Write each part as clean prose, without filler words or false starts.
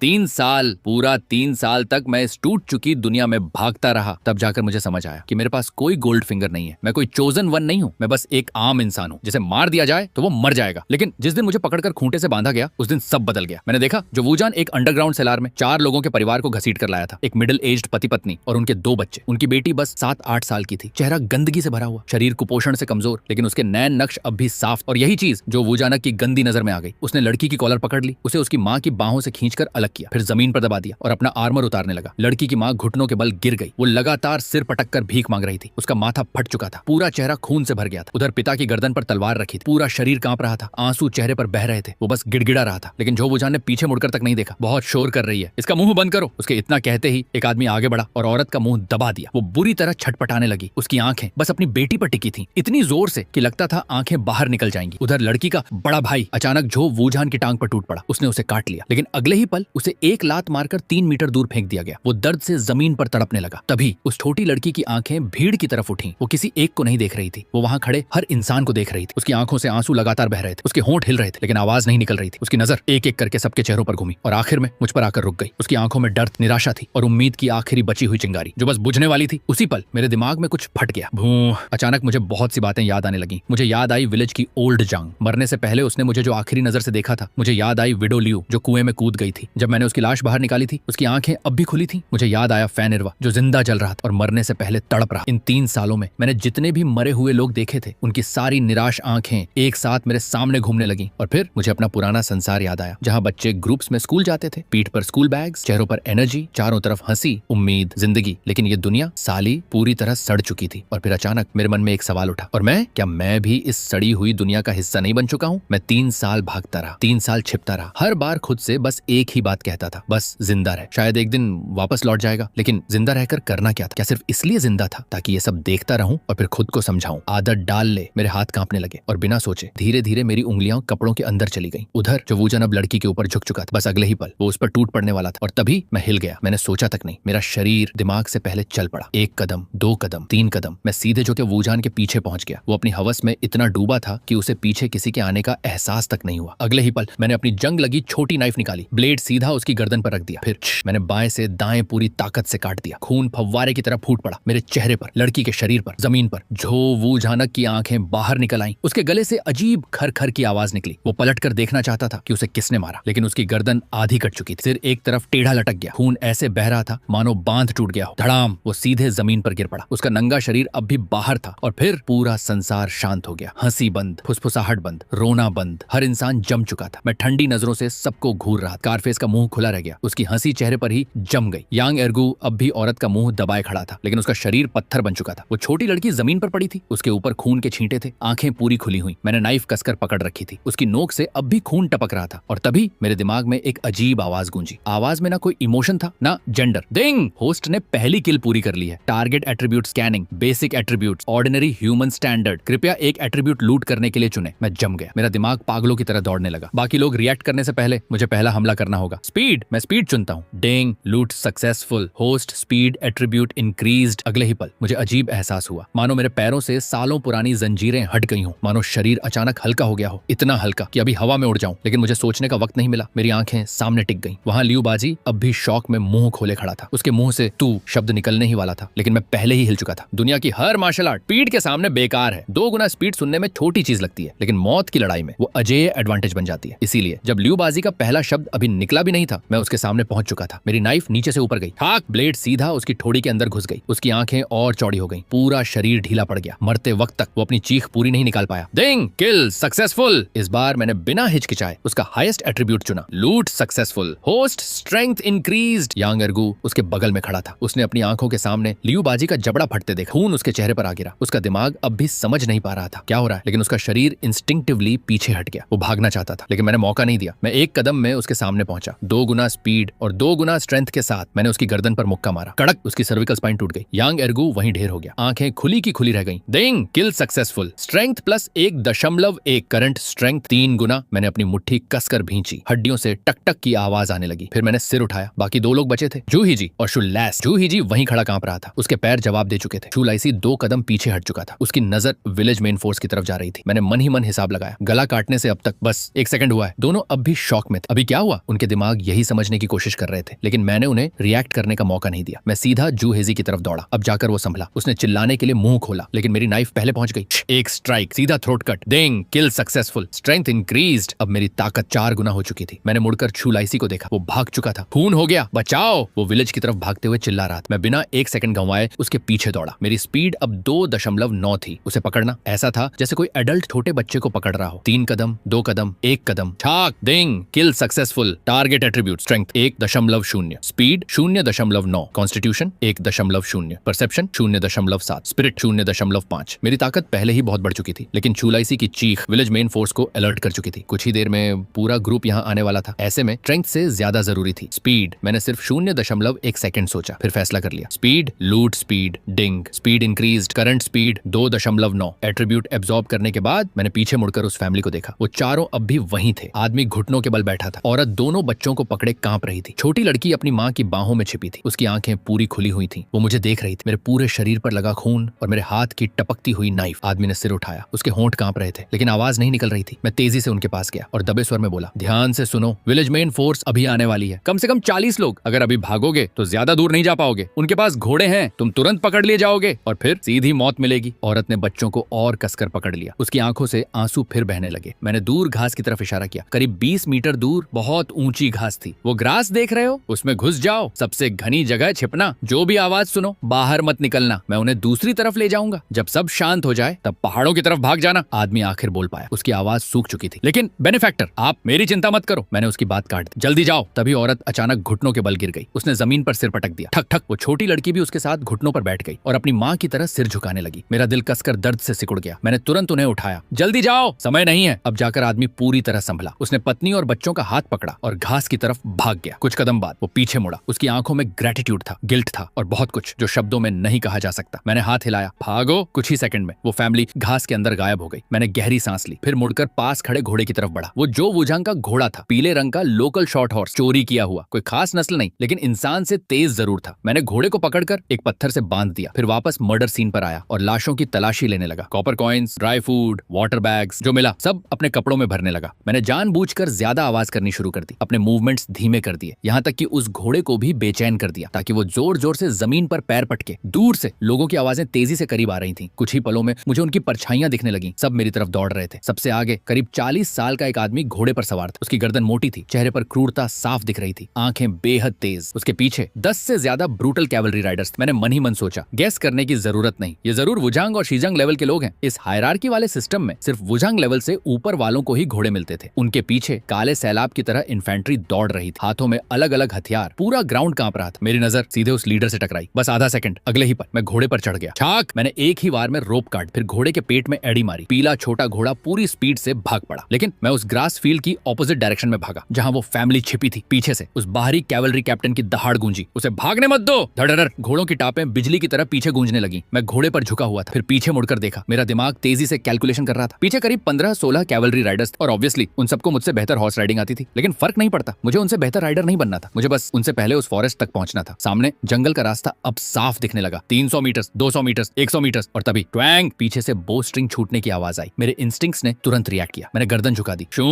3 साल, पूरा 3 साल तक मैं इस टूट चुकी दुनिया में भागता रहा। तब जाकर मुझे समझ आया कि मेरे पास कोई गोल्ड फिंगर नहीं है। मैं कोई चोजन वन नहीं हूँ। मैं बस एक आम इंसान हूँ जिसे मार दिया जाए तो वो मर जाएगा। लेकिन जिस दिन मुझे पकड़कर खूंटे से बांधा गया उस दिन सब बदल गया। मैंने देखा जो वूजान एक अंडरग्राउंड सेलार में 4 लोगों के परिवार को घसीट कर लाया था। एक मिडिल एज्ड पति पत्नी और उनके 2 बच्चे। उनकी बेटी बस 7-8 साल की थी। चेहरा गंदगी से भरा हुआ, शरीर कुपोषण से कमजोर, लेकिन उसके नैन नक्श अब भी साफ। और यही चीज जो वूजानक की गंदी नजर में आ गई। उसने लड़की की कॉलर पकड़ ली, उसे उसकी माँ की बाहों से खींचकर अलग किया, फिर जमीन पर दबा दिया और अपना आर्मर उतारने लगा। लड़की की माँ घुटनों के बल गिर गई। वो लगातार सिर पटक कर भीख मांग रही थी। उसका माथा फट चुका था, पूरा चेहरा खून से भर गया था। उधर पिता की गर्दन पर तलवार रखी थी, पूरा शरीर कांप रहा था, आंसू चेहरे पर बह रहे थे। वो बस गिड़गिड़ा रहा था। लेकिन जो वूजान ने पीछे मुड़कर तक नहीं देखा। बहुत शोर कर रही है, इसका मुंह बंद करो। उसके इतना कहते ही एक आदमी आगे बढ़ा और औरत का मुंह दबा दिया। वो बुरी तरह छटपटाने लगी। उसकी आंखें बस अपनी बेटी पर टिकी थी, इतनी जोर से कि लगता था आंखें बाहर निकल जाएंगी। उधर लड़की का बड़ा भाई अचानक जो वूजान की टांग पर टूट पड़ा। उसने उसे काट लिया, लेकिन अगले ही पल उसे एक लात मारकर 3 मीटर दूर फेंक दिया गया। वो दर्द से जमीन पर तड़पने लगा। तभी उस छोटी लड़की की आंखें भीड़ की तरफ उठी। वो किसी एक को नहीं देख रही थी, वो वहां खड़े हर इंसान को देख रही थी। उसकी आंखों से आंसू लगातार बह रहे थे, उसके होंठ हिल रहे थे, लेकिन आवाज नहीं निकल रही थी। उसकी नजर एक एक करके सबके चेहरों पर घूमी और आखिर में मुझ पर आकर रुक गई। उसकी आंखों में डर, निराशा थी और उम्मीद की आखिरी बची हुई चिंगारी जो बस बुझने वाली थी। उसी पल मेरे दिमाग में कुछ फट गया। भूं। अचानक मुझे बहुत सी बातें याद आने लगी। मुझे याद आई विलेज की ओल्ड जांग। मरने से पहले उसने मुझे जो आखिरी नजर से देखा था। मुझे याद आई विडो लियू जो कुएं में कूद गई थी। जब मैंने उसकी लाश बाहर निकाली थी उसकी आंखें अब भी खुली थी। मुझे याद आया फैनिरवा जो जिंदा जल रहा था और मरने से पहले तड़प रहा। इन 3 सालों में मैंने जितने भी मरे हुए लोग देखे थे उनकी सारी निराश आंखें एक साथ मेरे सामने घूमने लगी। और फिर मुझे अपना पुराना संसार याद आया, जहाँ बच्चे ग्रुप्स में स्कूल जाते थे, पीठ पर स्कूल बैग्स, चेहरों पर एनर्जी, चारों तरफ हंसी, उम्मीद, जिंदगी। लेकिन ये दुनिया साली पूरी तरह सड़ चुकी थी। और फिर अचानक मेरे मन में एक सवाल उठा, और मैं भी इस सड़ी हुई दुनिया का हिस्सा नहीं बन चुका हूँ? मैं 3 साल भागता रहा, 3 साल छिपता रहा, हर बार खुद से बस एक ही बात कहता था, बस जिंदा रह, शायद एक दिन वापस लौट जाएगा। लेकिन जिंदा रहकर करना क्या था? क्या सिर्फ इसलिए जिंदा था ताकि ये सब देखता रहूं और फिर खुद को समझाऊं? आदत डाल ले। मेरे हाथ कांपने लगे और बिना सोचे धीरे धीरे मेरी उंगलियां कपड़ों के अंदर चली गईं। उधर जो वूजन अब लड़की के ऊपर झुक चुका था, बस अगले ही पल वो उस पर टूट पड़ने वाला था। और तभी मैं हिल गया। मैंने सोचा तक नहीं, मेरा शरीर दिमाग से पहले चल पड़ा। 1 कदम, 2 कदम, 3 कदम, मैं सीधे जो के वूजान के पीछे पहुंच गया। वो अपनी हवस में इतना डूबा था कि उसे पीछे किसी के आने का एहसास तक नहीं हुआ। अगले ही पल मैंने अपनी जंग लगी छोटी नाइफ निकाली, ब्लेड सीधा उसकी गर्दन पर रख दिया। फिर मैंने बाएं से दाएं पूरी ताकत से काट दिया। खून फव्वारे की तरह फूट पड़ा मेरे चेहरे पर, लड़की के शरीर पर, जमीन पर। झो वूजानक की आंखें बाहर निकल आईं। उसके गले से अजीब खर-खर की आवाज निकली। वो पलट कर देखना चाहता था कि उसे किसने मारा, लेकिन उसकी गर्दन आधी कट चुकी थी। सिर एक तरफ टेढ़ा लटक गया। खून ऐसे बह रहा था मानो बांध टूट गया हो। धड़ाम, वो सीधे जमीन पर गिर पड़ा। उसका नंगा शरीर अब भी बाहर था। और फिर पूरा संसार शांत हो गया। हंसी बंद, फुसफुसाहट बंद, रोना बंद। हर इंसान जम चुका था। मैं ठंडी नजरों से सबको घूर रहा। कारफेस का मुंह खुला रह गया। उसकी हंसी चेहरे पर ही जम गई। यांग एर्गू अब भी औरत का मुंह दबाए खड़ा था, लेकिन उसका शरीर पत्थर बन चुका था। वो छोटी लड़की जमीन पर पड़ी थी, उसके ऊपर खून के छींटे थे, आंखें पूरी खुली हुई। मैंने नाइफ कसकर पकड़ रखी थी। उसकी नोक से अब भी खून टपक रहा था। और तभी मेरे दिमाग में एक अजीब आवाज गूंजी। आवाज में ना कोई इमोशन था, ना जेंडर। डिंग! होस्ट ने पहली किल पूरी कर ली है। Target attribute scanning, basic attributes, ordinary human standard. कृपया एक एट्रीब्यूट लूट करने के लिए चुने। मैं जम गया। मेरा दिमाग पागलों की तरह दौड़ने लगा। बाकी लोग रिएक्ट करने से पहले मुझे पहला हमला करना होगा। स्पीड! मैं स्पीड चुनता हूँ। डिंग! लूट successful. Host speed attribute increased. अगले ही पल मुझे अजीब एहसास हुआ, मानो मेरे पैरों से सालों पुरानी जंजीरें हट गई हों, मानो शरीर अचानक हल्का हो गया हो, इतना हल्का कि अभी हवा में उड़ जाऊं। लेकिन मुझे सोचने का वक्त नहीं मिला। मेरी आंखें सामने टिक गईं। वहां लियू बाजी अब भी शौक में मुंह खोले खड़ा था। उसके मुंह से तू शब्द निकलने ही वाला था, लेकिन मैं पहले ही हिल चुका था। दुनिया की हर मार्शल आर्ट स्पीड के सामने बेकार है। 2 गुना स्पीड सुनने में छोटी चीज लगती है, लेकिन मौत की लड़ाई में वो अजेय एडवांटेज बन जाती है। इसीलिए जब लियू बाजी का पहला शब्द अभी निकला भी नहीं था, मैं उसके सामने पहुंच चुका था। मेरी नाइफ नीचे से ऊपर गई। ठाक! ब्लेड सीधा उसकी ठोड़ी के अंदर घुस गई। उसकी आंखें और चौड़ी हो गईं। पूरा शरीर ढीला पड़ गया। मरते वक्त तक वो अपनी चीख पूरी नहीं निकाल पाया। डिंग! Kill successful! इस बार मैंने बिना हिचकिचाए उसका हाईएस्ट एट्रीब्यूट चुना। Loot successful. Host strength increased. Yang Ergou उसके बगल में खड़ा था। उसने अपनी आंखों के सामने लियू बाजी का जबड़ा फटते देखा। खून उसके चेहरे पर आ गिरा। उसका दिमाग अब भी समझ नहीं पा रहा था क्या हो रहा है, लेकिन उसका शरीर इंस्टिंक्टिवली पीछे हट गया। वो भागना चाहता था, लेकिन मैंने मौका नहीं दिया। मैं 1 कदम में उसके सामने पहुंचा। 2 गुना स्पीड और 2 गुना स्ट्रेंथ के साथ मैंने उसकी गर्दन पर मुक्का मारा। कड़क! उसकी सर्विकल स्पाइन टूट गई। यांग एर्गू वहीं ढेर हो गया। आंखें खुली की खुली रह गईं। Ding! Kill successful. Strength plus 1.1। Current strength 3 गुना। मैंने अपनी मुट्ठी कसकर भींची। हड्डियों से टक टक की आवाज आने लगी। फिर मैंने सिर उठाया। बाकी 2 लोग बचे थे, जूही जी और शुलैस। जूही जी वहीं खड़ा कांप रहा था। उसके पैर जवाब दे चुके थे। शुलाइसी 2 कदम पीछे हट चुका था। उसकी नजर विलेज मेन फोर्स की तरफ जा रही थी। मैंने मन ही मन हिसाब लगाया। गला काटने से अब तक बस 1 सेकंड हुआ है। दोनों अब भी शॉक में थे। अभी क्या हुआ? उनके दिमाग दिमाग यही समझने की कोशिश कर रहे थे, लेकिन मैंने उन्हें रिएक्ट करने का मौका नहीं दिया। मैं सीधा जू हेजी की तरफ दौड़ा। अब जाकर वो संभला। उसने चिल्लाने के लिए मुंह खोला, लेकिन मेरी नाइफ पहले पहुंच गई। एक स्ट्राइक, सीधा थ्रोट कट, डिंग, किल सक्सेसफुल, स्ट्रेंथ इंक्रीज्ड। अब मेरी ताकत 4 गुना हो चुकी थी। मैंने मुड़कर छूलाइसी को देखा। वो भाग चुका था। खून हो गया, बचाओ। वो विलेज की तरफ भागते हुए चिल्ला रहा था। मैं बिना 1 सेकंड गंवाए उसके पीछे दौड़ा। मेरी स्पीड अब 2.9 थी। उसे पकड़ना ऐसा था जैसे कोई एडल्ट छोटे बच्चे को पकड़ रहा हो। 3 कदम, 2 कदम, 1 कदम, छाक, ding, kill successful, target attribute, strength 1.0, speed 0.9, constitution 1.0, perception 0.7, spirit 0.5। मेरी ताकत पहले ही बहुत बढ़ चुकी थी, लेकिन छूलाइसी की चीख विलेज मेन फोर्स को अलर्ट कर चुकी थी। कुछ ही देर में पूरा ग्रुप यहाँ आने वाला था। ऐसे में स्ट्रेंथ से ज्यादा जरूरी थी स्पीड। मैंने सिर्फ 0.1 सेकंड सोचा, फिर फैसला कर लिया। Speed, loot speed, ding, speed increased, current speed 2.9। Attribute absorb करने के बाद मैंने पीछे मुड़कर उस फैमिली को देखा। वो चारों अब भी वहीं थे। आदमी घुटनों के बल बैठा था। औरत दोनों बच्चों को पकड़े कांप रही थी। छोटी लड़की अपनी माँ की बाहों में छिपी थी। उसकी आंखें पूरी खुली हुई थी। वो मुझे देख रही थी। मेरे पूरे शरीर पर लगा खून और मेरे हाथ की टपकती हुई नाइफ। आदमी ने सिर उठाया। उसके होंठ कांप रहे थे, लेकिन आवाज नहीं निकल रही थी। मैं तेजी से उनके पास गया और दबे स्वर में बोला, ध्यान से सुनो, विलेज मेन फोर्स अभी आने वाली है। कम से कम 40 लोग। अगर अभी भागोगे तो ज्यादा दूर नहीं जा पाओगे। उनके पास घोड़े हैं, तुम तुरंत पकड़ लिए जाओगे और फिर सीधी मौत मिलेगी। औरत ने बच्चों को और कसकर पकड़ लिया। उसकी आंखों से आंसू फिर बहने लगे। मैंने दूर घास की तरफ इशारा किया। करीब 20 मीटर दूर बहुत ऊंची घास थी। वो ग्रास देख रहे हो, उसमें घुस जाओ। सबसे घनी जगह छिपना। जो भी आवाज सुनो बाहर मत निकलना। मैं उन्हें दूसरी तरफ ले जाऊंगा। जब सब शांत हो जाए तब पहाड़ों की तरफ भाग जाना। आदमी आखिर बोल पाया। उसकी आवाज सूख चुकी थी। लेकिन बेनिफैक्टर, आप मेरी चिंता मत करो। मैंने उसकी बात काट दी। जल्दी जाओ। तभी औरत अचानक घुटनों के बल गिर गई। उसने जमीन पर सिर पटक दिया। ठक ठक। वो छोटी लड़की भी उसके साथ घुटनों पर बैठ गई और अपनी माँ की तरह सिर झुकाने लगी। मेरा दिल कसकर दर्द से सिकुड़ गया। मैंने तुरंत उन्हें उठाया। जल्दी जाओ, समय नहीं है। अब जाकर आदमी पूरी तरह संभला। उसने पत्नी और बच्चों का हाथ पकड़ा और घास की तरफ भाग गया। कुछ कदम बाद वो पीछे मुड़ा। उसकी आंखों में ग्रेटिट्यूड था, गिल्ट था और बहुत कुछ जो शब्दों में नहीं कहा जा सकता। मैंने हाथ हिलाया। भागो। कुछ ही सेकंड में वो फैमिली घास के अंदर गायब हो गई। मैंने गहरी सांस ली, फिर मुड़कर पास खड़े घोड़े की तरफ बढ़ा। वो जो वुजांग का घोड़ा था, पीले रंग का लोकल शॉर्ट हॉर्स, चोरी किया हुआ। कोई खास नस्ल नहीं, लेकिन इंसान से तेज जरूर था। मैंने घोड़े को पकड़कर एक पत्थर से बांध दिया, फिर वापस मर्डर सीन पर आया और लाशों की तलाशी लेने लगा। Copper coins, dry food, water bags, जो मिला सब अपने कपड़ों में भरने लगा। मैंने जानबूझकर ज्यादा आवाज करनी शुरू कर दी, अपने मूवमेंट्स धीमे कर दिए, यहाँ तक कि उस घोड़े को भी बेचैन कर दिया ताकि वो जोर जोर से जमीन पर पैर पटके। दूर से लोगों की आवाजें तेजी से करीब आ रही थीं। कुछ ही पलों में मुझे उनकी परछाइयां दिखने लगी। सब मेरी तरफ दौड़ रहे थे। सबसे आगे करीब 40 साल का एक आदमी घोड़े पर सवार था। उसकी गर्दन मोटी थी, चेहरे पर क्रूरता साफ दिख रही थी, आंखें बेहद तेज। उसके पीछे 10 से ज्यादा ब्रूटल कैवलरी राइडर्स। मैंने मन ही मन सोचा, गैस करने की जरूरत नहीं, ये जरूर वुजांग और शीजंग लेवल के लोग हैं। इस हायरार्की वाले सिस्टम में सिर्फ वुजांग लेवल से ऊपर वालों को ही घोड़े मिलते थे। उनके पीछे काले सैलाब की तरह इन्फेंट्री दौड़ रही थी, हाथों में अलग अलग हथियार। पूरा ग्राउंड कांप रहा था। मेरी नजर सीधे उस लीडर से टकराई। बस आधा सेकंड, अगले ही पल मैं घोड़े पर चढ़ गया। छाक। मैंने एक ही वार में रोप काट, फिर घोड़े के पेट में एड़ी मारी। पीला छोटा घोड़ा पूरी स्पीड से भाग पड़ा, लेकिन मैं उस ग्रास फील्ड की ऑपोजिट डायरेक्शन में भागा जहां वो फैमिली छिपी थी। पीछे से उस बाहरी कैवलरी कैप्टन की दहाड़ गूंजी, उसे भागने मत दो। धड़धड़। घोड़ों की टापें बिजली की तरह पीछे गूंजने लगी। मैं घोड़े पर झुका हुआ था, फिर पीछे मुड़कर देखा। मेरा दिमाग तेजी से कैलकुलेशन कर रहा था। पीछे करीब 15-16 कैवलरी राइडर्स और ऑब्वियसली उन सबको मुझसे बेहतर हॉर्स राइडिंग आती थी, लेकिन फर्क नहीं पड़ता। मुझे उनसे बेहतर राइडर नहीं बनना था, मुझे बस उनसे पहले उस फॉरेस्ट तक पहुंचना था। सामने जंगल का रास्ता अब साफ दिखने लगा। 300 मीटर, 200 मीटर, 100 मीटर और तभी ट्वैंग, पीछे से बो स्ट्रिंग छूटने की आवाज आई। मेरे इंस्टिंक्ट्स ने तुरंत रिएक्ट किया। मैंने गर्दन झुका दी। शू,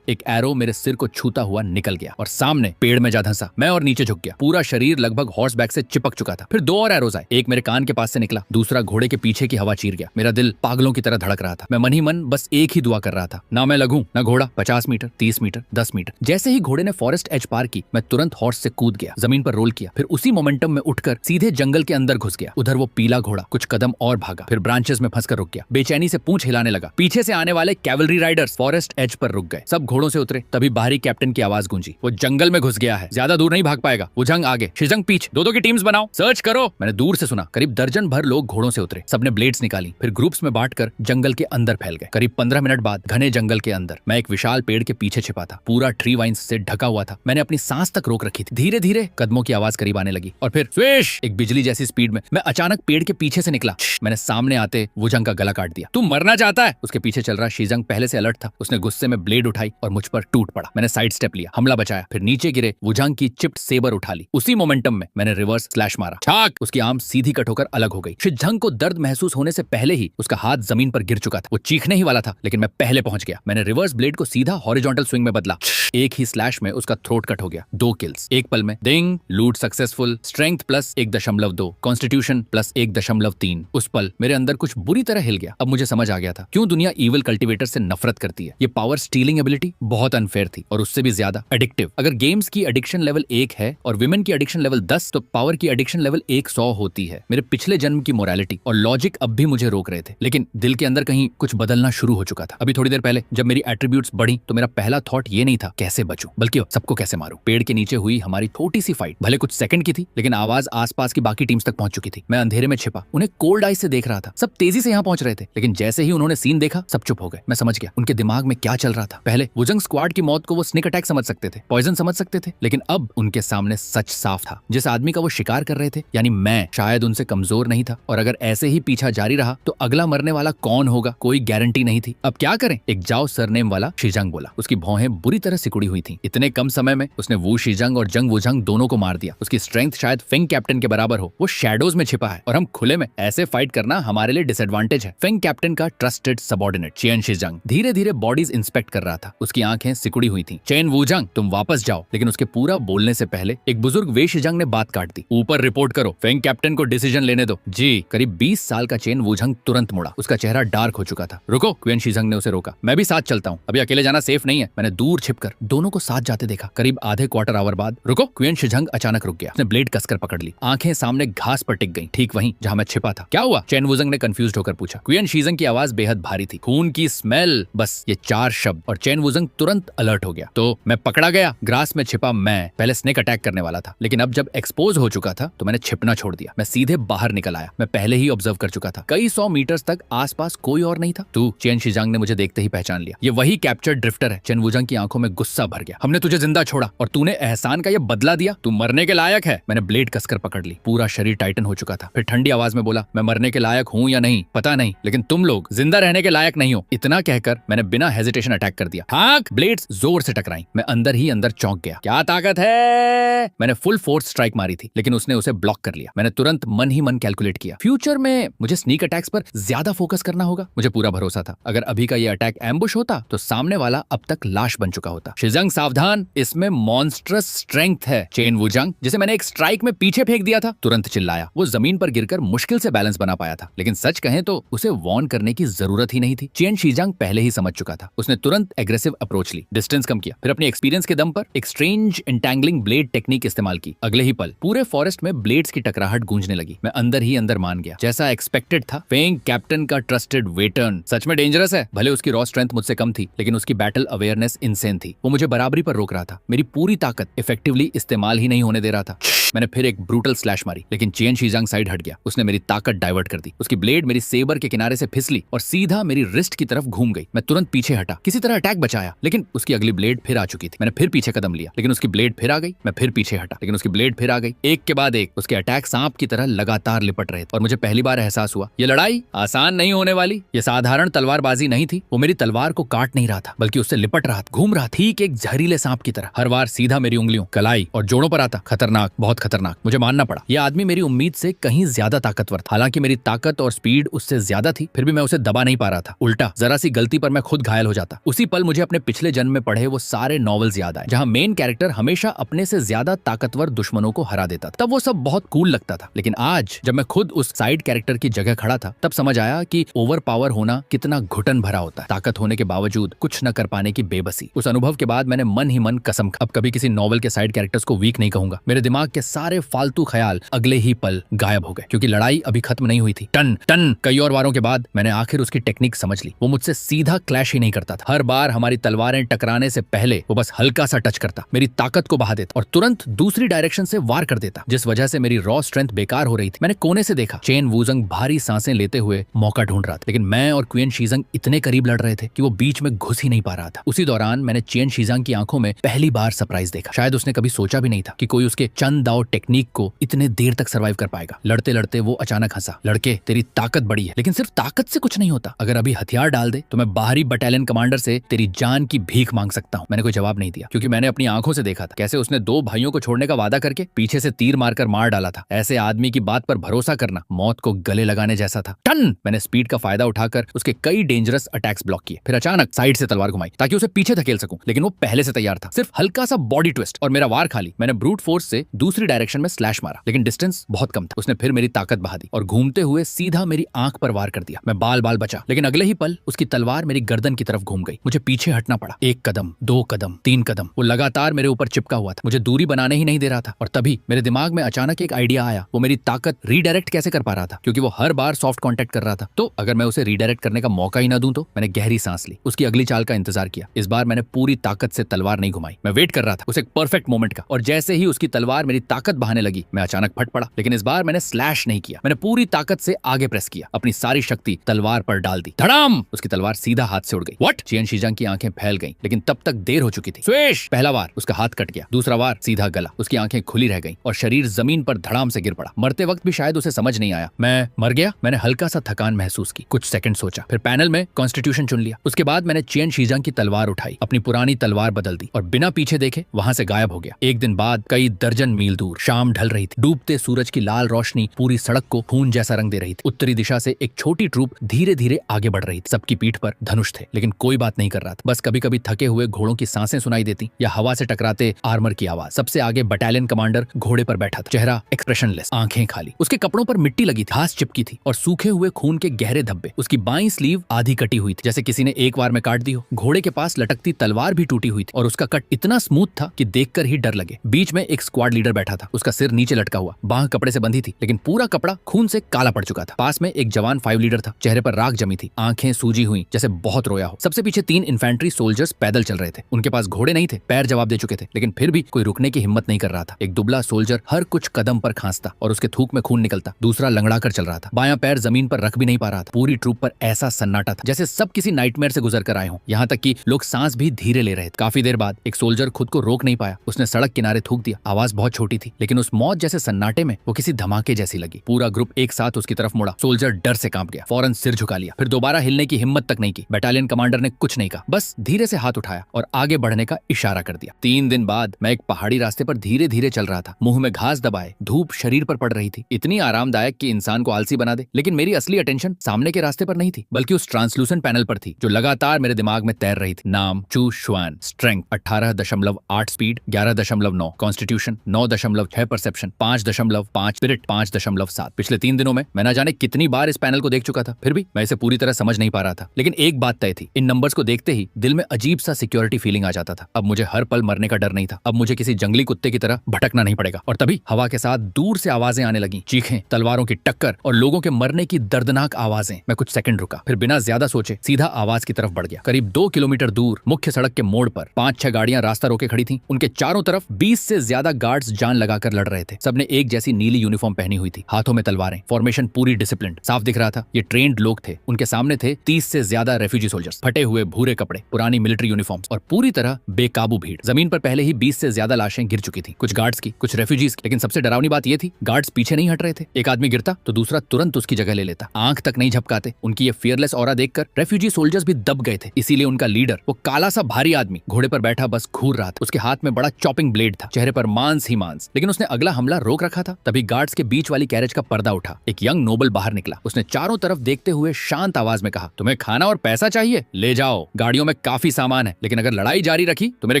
एक एरो मेरे सिर को छूता हुआ निकल गया और सामने पेड़ में जा धंसा। मैं और नीचे झुक गया। पूरा शरीर लगभग हॉर्स बैक से चिपक चुका था। फिर 2 और एरोज आए। एक मेरे कान के पास से निकला, दूसरा घोड़े के पीछे की हवा चीर गया। मेरा दिल पागलों की तरह धड़क रहा था। मैं मन ही मन बस एक ही दुआ कर रहा था, ना मैं लगूं ना घोड़ा। 50 मीटर, 30 मीटर, 10 मीटर। जैसे ही घोड़े ने फॉरेस्ट एज पार की, मैं तुरंत हॉर्स से कूद गया, जमीन पर रोल किया, फिर उसी मोमेंटम में उठकर सीधे जंगल के अंदर घुस गया। उधर वो पीला घोड़ा कुछ कदम और भागा, फिर ब्रांचेस में फंसकर रुक गया। बेचैनी से पूंछ हिलाने लगा। पीछे से आने वाले cavalry Riders forest as per रुक गए। सब घोड़ों से उतरे। तभी बाहरी कैप्टन की आवाज गूंजी, वो जंगल में घुस गया है, ज्यादा दूर नहीं भाग पाएगा। वुजांग आगे, शीजंग पीछे, दो की टीम्स बनाओ, सर्च करो। मैंने दूर से सुना। करीब दर्जन भर लोग घोड़ों से उतरे। सबने ब्लेड्स निकाली, फिर ग्रुप्स में बांटकर जंगल के अंदर फैल गए। करीब 15 मिनट बाद घने जंगल के अंदर मैं एक विशाल पेड़ के पीछे छिपा था। पूरा ट्री वाइन्स से ढका हुआ था। मैंने अपनी सांस तक रोक रखी थी। धीरे धीरे कदमों की आवाज करीब आने लगी और फिर स्विश, एक बिजली जैसी स्पीड में मैं अचानक पेड़ के पीछे से निकला। मैंने सामने आते वुजांग का गला काट दिया। तू मरना चाहता है? उसके पीछे चल रहा शीजंग पहले से अलर्ट था। उसने गुस्से में ब्लेड उठाई और मुझ पर टूट पड़ा। मैंने साइड स्टेप लिया, हमला बचाया, फिर नीचे गिरे वुजांग की चिप्ड सेबर उठा ली। उसी मोमेंटम में मैंने रिवर्स स्लैश मारा। छाक, उसकी आर्म सीधी कट होकर अलग हो गई। शीजंग को दर्द महसूस होने से पहले ही उसका हाथ जमीन पर गिर चुका था। वो चीखने ही वाला था, लेकिन मैं पहले पहुंच गया। मैंने रिवर्स ब्लेड को सीधा हॉरिजॉन्टल स्विंग में बदला। एक ही स्लैश फ्लैश में उसका थ्रोट कट हो गया। 2 किल्स एक पल में। डिंग, लूट successful, strength plus 1.2, constitution plus 1.3। उस पल मेरे अंदर कुछ बुरी तरह हिल गया। अब मुझे समझ आ गया था क्यों दुनिया ईविल कल्टीवेटर से नफरत करती है। ये पावर स्टीलिंग एबिलिटी बहुत अनफेयर थी और उससे भी ज्यादा एडिक्टिव। अगर गेम्स की एडिक्शन लेवल 1 है और विमेन की एडिक्शन लेवल 10, तो पावर की एडिक्शन लेवल 100 होती है। मेरे पिछले जन्म की मोरालिटी और लॉजिक अब भी मुझे रोक रहे थे, लेकिन दिल के अंदर कहीं कुछ बदलना शुरू हो चुका था। अभी थोड़ी देर पहले जब मेरी एट्रीब्यूट्स बढ़ी तो मेरा पहला थॉट ये नहीं था कैसे बचूं, बल्कि सबको कैसे मारूं। पेड़ के नीचे हुई हमारी छोटी सी फाइट भले कुछ सेकंड की थी, लेकिन आवाज आसपास की बाकी टीम्स तक पहुंच चुकी थी। मैं अंधेरे में छिपा उन्हें कोल्ड आई से देख रहा था। सब तेजी से यहाँ पहुंच रहे थे, लेकिन जैसे ही उन्होंने सीन देखा सब चुप हो गए। मैं समझ गया उनके दिमाग में क्या चल रहा था। पहले वुजंग स्क्वाड की मौत को वो स्नेक अटैक समझ सकते थे, पॉइजन समझ सकते थे, लेकिन अब उनके सामने सच साफ था। जिस आदमी का वो शिकार कर रहे थे, यानी मैं, शायद उनसे कमजोर नहीं था। और अगर ऐसे ही पीछा जारी रहा तो अगला मरने वाला कौन होगा, कोई गारंटी नहीं थी। अब क्या करें? एक जाओ सरनेम वाला शीजंग बोला। उसकी भौहें बुरी तरह सिकुड़ी हुई थी। इतने कम समय में उसने वू शीजंग और जंग वुजंग दोनों को मार दिया। उसकी स्ट्रेंथ शायद फेंग कैप्टन के बराबर हो। वो शैडोज में छिपा है और हम खुले में। ऐसे फाइट करना हमारे लिए डिसएडवांटेज है। फेंग कैप्टन का ट्रस्टेड सबऑर्डिनेट चेन शीजंग धीरे धीरे बॉडीज इंस्पेक्ट कर रहा था। उसकी आंखें सिकुड़ी हुई थी। चेन वुजंग, तुम वापस जाओ। लेकिन उसके पूरा बोलने से पहले एक बुजुर्ग वे शीजंग ने बात काट दी। ऊपर रिपोर्ट करो, फेंग कैप्टन को डिसीजन लेने दो। जी। करीब 20 साल का चेन वुजंग तुरंत मुड़ा। उसका चेहरा डार्क हो चुका था। रुको, क्वीन शीजंग ने उसे रोका। मैं भी साथ चलता हूँ, अभी अकेले जाना सेफ नहीं है। मैंने दूर छिपकर दोनों को साथ जाते देखा। करीब आधे क्वार्टर आवर बाद, रुको, क्वीन शीजंग अचानक रुक गया। उसने ब्लेड कसकर पकड़ ली। आंखें सामने घास पर टिक गईं, ठीक वहीं जहां मैं छिपा था। क्या हुआ? चेन वुजंग ने कंफ्यूज्ड होकर पूछा। क्वीन शीजंग की आवाज बेहद भारी थी। खून की स्मेल, बस ये 4 शब्द, और चेन वुजंग तुरंत अलर्ट हो गया। तो मैं पकड़ा गया। ग्रास में छिपा मैं पहले स्नेक अटैक करने वाला था, लेकिन अब जब एक्सपोज हो चुका था तो मैंने छिपना छोड़ दिया। मैं सीधे बाहर निकल आया। मैं पहले ही ऑब्जर्व कर चुका था। कई 100 मीटर्स तक आसपास कोई और नहीं था। तू, चेन शीजंग ने मुझे देखते ही पहचान लिया। ये वही कैप्चर्ड ड्रिफ्टर है। चेन वुजंग की आंखों में गुस्सा भर गया। हमने तुझे जिंदा छोड़ा और तूने एहसान का ये बदला दिया। तू मरने के लायक है। मैंने ब्लेड कसकर पकड़ ली। पूरा शरीर टाइटन हो चुका था। फिर ठंडी आवाज में बोला, मैं मरने के लायक हूँ या नहीं पता नहीं, लेकिन तुम लोग जिंदा रहने के लायक नहीं हो। इतना कहकर मैंने बिना हेजिटेशन अटैक कर दिया। हाँक! ब्लेड्स जोर से टकराई। मैं अंदर ही अंदर चौंक गया। क्या ताकत है? मैंने फुल फोर्स स्ट्राइक मारी थी, लेकिन उसने उसे ब्लॉक कर लिया। मैंने तुरंत मन ही मन कैलकुलेट किया। फ्यूचर में मुझे स्नीक अटैक्स पर ज्यादा फोकस करना होगा। मुझे पूरा भरोसा था अगर अभी का ये अटैक एम्बुश होता तो सामने वाला अब तक लाश बन चुका होता। शीजंग सावधान, इसमें मॉन्स्ट्रस स्ट्रेंथ है। चेन वुजंग, जिसे मैंने एक स्ट्राइक में पीछे फेंक दिया था, तुरंत चिल्लाया। वो जमीन पर गिरकर मुश्किल से बैलेंस बना पाया था, लेकिन सच कहें तो उसे वॉर्न करने की जरूरत ही नहीं थी। चेन शीजंग पहले ही समझ चुका था। उसने तुरंत एग्रेसिव अप्रोच ली, डिस्टेंस कम किया, फिर अपने एक्सपीरियंस के दम पर एक स्ट्रेंज एंटेंगलिंग ब्लेड टेक्निक इस्तेमाल की। अगले ही पल पूरे फॉरेस्ट में ब्लेड्स की टकराहट गूंजने लगी। मैं अंदर ही अंदर मान गया, जैसा एक्सपेक्टेड था। फेंग कैप्टन का ट्रस्टेड वेटर्न सच में डेंजरस है। भले उसकी रॉ स्ट्रेंथ मुझसे कम थी, लेकिन उसकी बैटल अवेयरनेस इनसेन थी। वो मुझे बराबरी पर रोक रहा था। मेरी पूरी ताकत इफेक्टिवली इस्तेमाल ही नहीं होने दे रहा था। मैंने फिर एक ब्रूटल स्लैश मारी, लेकिन चेन शीजंग साइड हट गया। उसने मेरी ताकत डाइवर्ट कर दी। उसकी ब्लेड मेरी सेबर के किनारे से फिसली और सीधा मेरी रिस्ट की तरफ घूम गई। मैं तुरंत पीछे हटा, किसी तरह अटैक बचाया, लेकिन उसकी अगली ब्लेड फिर आ चुकी थी। मैंने फिर पीछे कदम लिया, लेकिन उसकी ब्लेड फिर आ गई। मैं फिर पीछे हटा, लेकिन उसकी ब्लेड फिर आ गई। एक के बाद एक उसके अटैक सांप की तरह लगातार लिपट रहे थे और मुझे पहली बार एहसास हुआ ये लड़ाई आसान नहीं होने वाली। ये साधारण तलवारबाजी नहीं थी। वो मेरी तलवार को काट नहीं रहा था, बल्कि उससे लिपट रहा था, घूम रहा, ठीक एक जहरीले सांप की तरह। हर बार सीधा मेरी उंगलियों, कलाई और जोड़ों पर आता। खतरनाक, बहुत खतरनाक। मुझे मानना पड़ा, यह आदमी मेरी उम्मीद से कहीं ज्यादा ताकतवर था। हालांकि मेरी ताकत और स्पीड उससे ज्यादा थी, फिर भी मैं उसे दबा नहीं पा रहा था। उल्टा जरा सी गलती पर मैं खुद घायल हो जाता। उसी पल मुझे अपने पिछले जन्म में पढ़े वो सारे नॉवेल्स याद आए, जहां मेन कैरेक्टर हमेशा अपने से ज्यादा ताकतवर दुश्मनों को हरा देता था। तब वो सब बहुत कूल लगता था, लेकिन आज जब मैं खुद उस साइड कैरेक्टर की जगह खड़ा था, तब समझ आया कि ओवर पावर होना कितना घुटन भरा होता है। ताकत होने के बावजूद कुछ न कर पाने की बेबसी। उस अनुभव के बाद मैंने मन ही मन कसम, अब कभी किसी नॉवेल के साइड कैरेक्टर्स को वीक नहीं कहूंगा। मेरे दिमाग के सारे फालतू ख्याल अगले ही पल गायब हो गए, क्योंकि लड़ाई अभी खत्म नहीं हुई थी। टन टन कई और वारों के बाद मैंने आखिर उसकी टेक्निक समझ ली। वो मुझसे सीधा क्लैश ही नहीं करता था। हर बार हमारी तलवारें टकराने से पहले वो बस हल्का सा टच करता, मेरी ताकत को बहा देता और तुरंत दूसरी डायरेक्शन से वार कर देता, जिस वजह से मेरी रॉ स्ट्रेंथ बेकार हो रही थी। मैंने कोने से देखा चेन वुजंग भारी सांसें लेते हुए मौका ढूंढ रहा था, लेकिन मैं और क्वीन शीजंग इतने करीब लड़ रहे थे कि वो बीच में घुस ही नहीं पा रहा था। उसी दौरान मैंने चेन शीजंग की आंखों में पहली बार सरप्राइज देखा। शायद उसने कभी सोचा भी नहीं था कि कोई उसके चंद दाव टेक्निक को इतने देर तक सर्वाइव कर पाएगा। लड़ते लड़ते वो अचानक हंसा। लड़के, तेरी ताकत बड़ी है, लेकिन सिर्फ ताकत से कुछ नहीं होता। अगर अभी हथियार डाल दे तो मैं बाहरी बटालियन कमांडर से तेरी जान की भीख मांग सकता हूँ। मैंने कोई जवाब नहीं दिया, क्योंकि मैंने अपनी आंखों से देखा था कैसे उसने 2 भाइयों को छोड़ने का वादा करके पीछे से तीर मारकर मार डाला था। ऐसे आदमी की बात पर भरोसा करना मौत को गले लगाने जैसा था। टन! मैंने स्पीड का फायदा उठाकर उसके कई डेंजरस अटैक्स ब्लॉक किए। फिर अचानक साइड से तलवार घुमाई ताकि उसे पीछे धकेल सकूं, लेकिन वो पहले से तैयार तैयार था, सिर्फ हल्का सा बॉडी ट्विस्ट और मेरा वार खाली। मैंने ब्रूट फोर्स से दूसरी डायरेक्शन में स्लैश मारा, लेकिन डिस्टेंस बहुत कम था। उसने फिर मेरी ताकत बहा दी और घूमते हुए सीधा मेरी आंख पर वार कर दिया। मैं बाल बाल बचा, लेकिन अगले ही पल उसकी तलवार मेरी गर्दन की तरफ घूम गई। मुझे पीछे हटना पड़ा। 1 कदम, 2 कदम, 3 कदम, वो लगातार मेरे ऊपर चिपका हुआ था, मुझे दूरी बनाने ही नहीं दे रहा था। और तभी मेरे दिमाग में अचानक एक आइडिया आया, वो मेरी ताकत रीडायरेक्ट कैसे कर पा रहा था, क्योंकि वो हर बार सॉफ्ट कॉन्टेक्ट कर रहा था। तो अगर मैं उसे रीडायरेक्ट करने का मौका ही ना दूं तो मैंने गहरी सांस ली, उसकी अगली चाल का इंतजार किया। इस बार मैंने पूरी ताकत से तलवार नहीं घुमाई, मैं वेट कर रहा था उस एक परफेक्ट मोमेंट का। और जैसे ही उसकी तलवार मेरी ताकत बहाने लगी, मैं अचानक फट पड़ा। लेकिन इस बार मैंने स्लैश नहीं किया, मैंने पूरी ताकत से आगे प्रेस किया, अपनी सारी शक्ति तलवार पर डाल दी। धड़ाम! उसकी तलवार सीधा हाथ से उड़ गई। व्हाट? चियन शीजांग की आंखें फैल गईं, लेकिन तब तक देर हो चुकी थी। स्विश! पहला वार उसका हाथ कट गया, दूसरा वार सीधा गला, उसकी आंखें खुली रह गईं और शरीर जमीन पर धड़ाम से गिर पड़ा। मरते वक्त भी शायद उसे समझ नहीं आया मैं मर गया। मैंने हल्का सा थकान महसूस की, कुछ सेकंड सोचा, फिर पैनल में कॉन्स्टिट्यूशन चुन लिया। उसके बाद मैंने चियन शीजांग की तलवार उठाई, अपनी पुरानी तलवार बदल दी और बिना पीछे देखे वहां से गायब हो गया। एक दिन बाद, कई दर्जन मील दूर, शाम ढल रही थी। डूबते सूरज की लाल रोशनी पूरी सड़क को खून जैसा रंग दे रही थी। उत्तरी दिशा से एक छोटी ट्रूप धीरे धीरे आगे बढ़ रही थी। सबकी पीठ पर धनुष थे, लेकिन कोई बात नहीं कर रहा था। बस कभी कभी थके हुए घोड़ों की सांसें सुनाई देती या हवा से टकराते आर्मर की आवाज। सबसे आगे बटालियन कमांडर घोड़े पर बैठा था, चेहरा एक्सप्रेशनलेस, आंखें खाली। उसके कपड़ों पर मिट्टी लगी थी, घास चिपकी थी और सूखे हुए खून के गहरे धब्बे। उसकी बाईं स्लीव आधी कटी हुई थी, जैसे किसी ने एक बार में काट दी हो। घोड़े के पास लटकती तलवार भी टूटी हुई थी और उसका कट इतना स्मूथ था कि देखकर ही डर लगे। बीच में एक स्क्वाड लीडर बैठा था, उसका सिर नीचे लटका हुआ, बांह कपड़े से बंधी थी, लेकिन पूरा कपड़ा खून से काला पड़ चुका था। पास में एक जवान 5 लीडर था, चेहरे पर राख जमी थी, आंखें सूजी हुई जैसे बहुत रोया हो। सबसे पीछे 3 इन्फेंट्री सोल्जर्स पैदल चल रहे थे। उनके पास घोड़े नहीं थे, पैर जवाब दे चुके थे, लेकिन फिर भी कोई रुकने की हिम्मत नहीं कर रहा था। एक दुबला सोल्जर हर कुछ कदम पर खांसता और उसके थूक में खून निकलता। दूसरा लंगड़ा कर चल रहा था, बायां पैर जमीन पर रख भी नहीं पा रहा था। पूरी ट्रूप पर ऐसा सन्नाटा था जैसे सब किसी नाइटमेयर से गुजर कर आए हों। यहाँ तक कि लोग सांस भी धीरे ले रहे थे। काफी देर बाद एक सोल्जर खुद को रोक नहीं पाया, उसने सड़क किनारे थूक दिया। आवाज बहुत छोटी थी, लेकिन उस मौत जैसे सन्नाटे में वो किसी धमाके जैसी लगी। पूरा ग्रुप एक साथ उसकी तरफ मुड़ा। सोल्जर डर से कांप गया, फौरन सिर झुका लिया, फिर दोबारा हिलने की हिम्मत तक नहीं की। बटालियन कमांडर ने कुछ नहीं कहा, बस धीरे से हाथ उठाया और आगे बढ़ने का इशारा कर दिया। 3 दिन बाद मैं एक पहाड़ी रास्ते पर धीरे धीरे चल रहा था, मुंह में घास दबाए। धूप शरीर पर पड़ रही थी, इतनी आरामदायक कि इंसान को आलसी बना दे। लेकिन मेरी असली अटेंशन सामने के रास्ते पर नहीं थी, बल्कि उस ट्रांसलूसेंट पैनल पर थी जो लगातार मेरे दिमाग में तैर रही थी। नाम Chu Xuan, strength 18.8, speed 11.9, constitution 9.6, perception 5.5, spirit 5.7। पिछले 3 दिनों में मैं ना जाने कितनी बार इस पैनल को देख चुका था, फिर भी मैं इसे पूरी तरह समझ नहीं पा रहा था। लेकिन एक बात तय थी, इन नंबर्स को देखते ही दिल में अजीब सा सिक्योरिटी फीलिंग आ जाता था। अब मुझे हर पल मरने का डर नहीं था, अब मुझे किसी जंगली कुत्ते की तरह भटकना नहीं पड़ेगा। और तभी हवा के साथ दूर से आवाजें आने लगी, चीखें, तलवारों की टक्कर और लोगों के मरने की दर्दनाक आवाजें। मैं कुछ सेकंड रुका, फिर बिना ज्यादा सोचे सीधा आवाज की तरफ बढ़ गया। करीब 2 किलोमीटर दूर मुख्य सड़क के मोड़ पर 5-6 गाड़ियां रास्ता रोके खड़ी थीं। उनके चारों तरफ 20 से ज्यादा गार्ड्स जान लगाकर लड़ रहे थे। सबने एक जैसी नीली यूनिफॉर्म पहनी हुई थी, हाथों में तलवारें, फॉर्मेशन पूरी डिसिप्लिन। साफ दिख रहा था ये ट्रेन्ड लोग थे। उनके सामने थे 30 से ज्यादा रेफ्यूजी सोल्जर्स, फटे हुए भूरे कपड़े, पुरानी मिलिट्री यूनिफॉर्म्स और पूरी तरह बेकाबू भीड़। जमीन पर पहले ही 20 से ज्यादा लाशें गिर चुकी थी, कुछ गार्ड्स की, कुछ रेफ्यूजीज की। लेकिन सबसे डरावनी बात यह थी, गार्ड्स पीछे नहीं हट रहे थे। एक आदमी गिरता तो दूसरा तुरंत उसकी जगह ले लेता, आंख तक नहीं झपकाते। उनकी ये फियरलेस ऑरा देखकर रेफ्यूजी सोल्जर्स भी दब गए थे। इसीलिए उनका लीडर, वो काला सा भारी आदमी घोड़े पर बैठा बस घूर रहा था। उसके हाथ में बड़ा चॉपिंग ब्लेड था, चेहरे पर मांस ही मांस। लेकिन उसने अगला हमला रोक रखा था। तभी गार्ड्स के बीच वाली कैरेज का पर्दा उठा, एक यंग नोबल बाहर निकला। उसने चारों तरफ देखते हुए शांत आवाज में कहा, तुम्हें खाना और पैसा चाहिए? ले जाओ, गाड़ियों में काफी सामान है, लेकिन अगर लड़ाई जारी रखी तो मेरे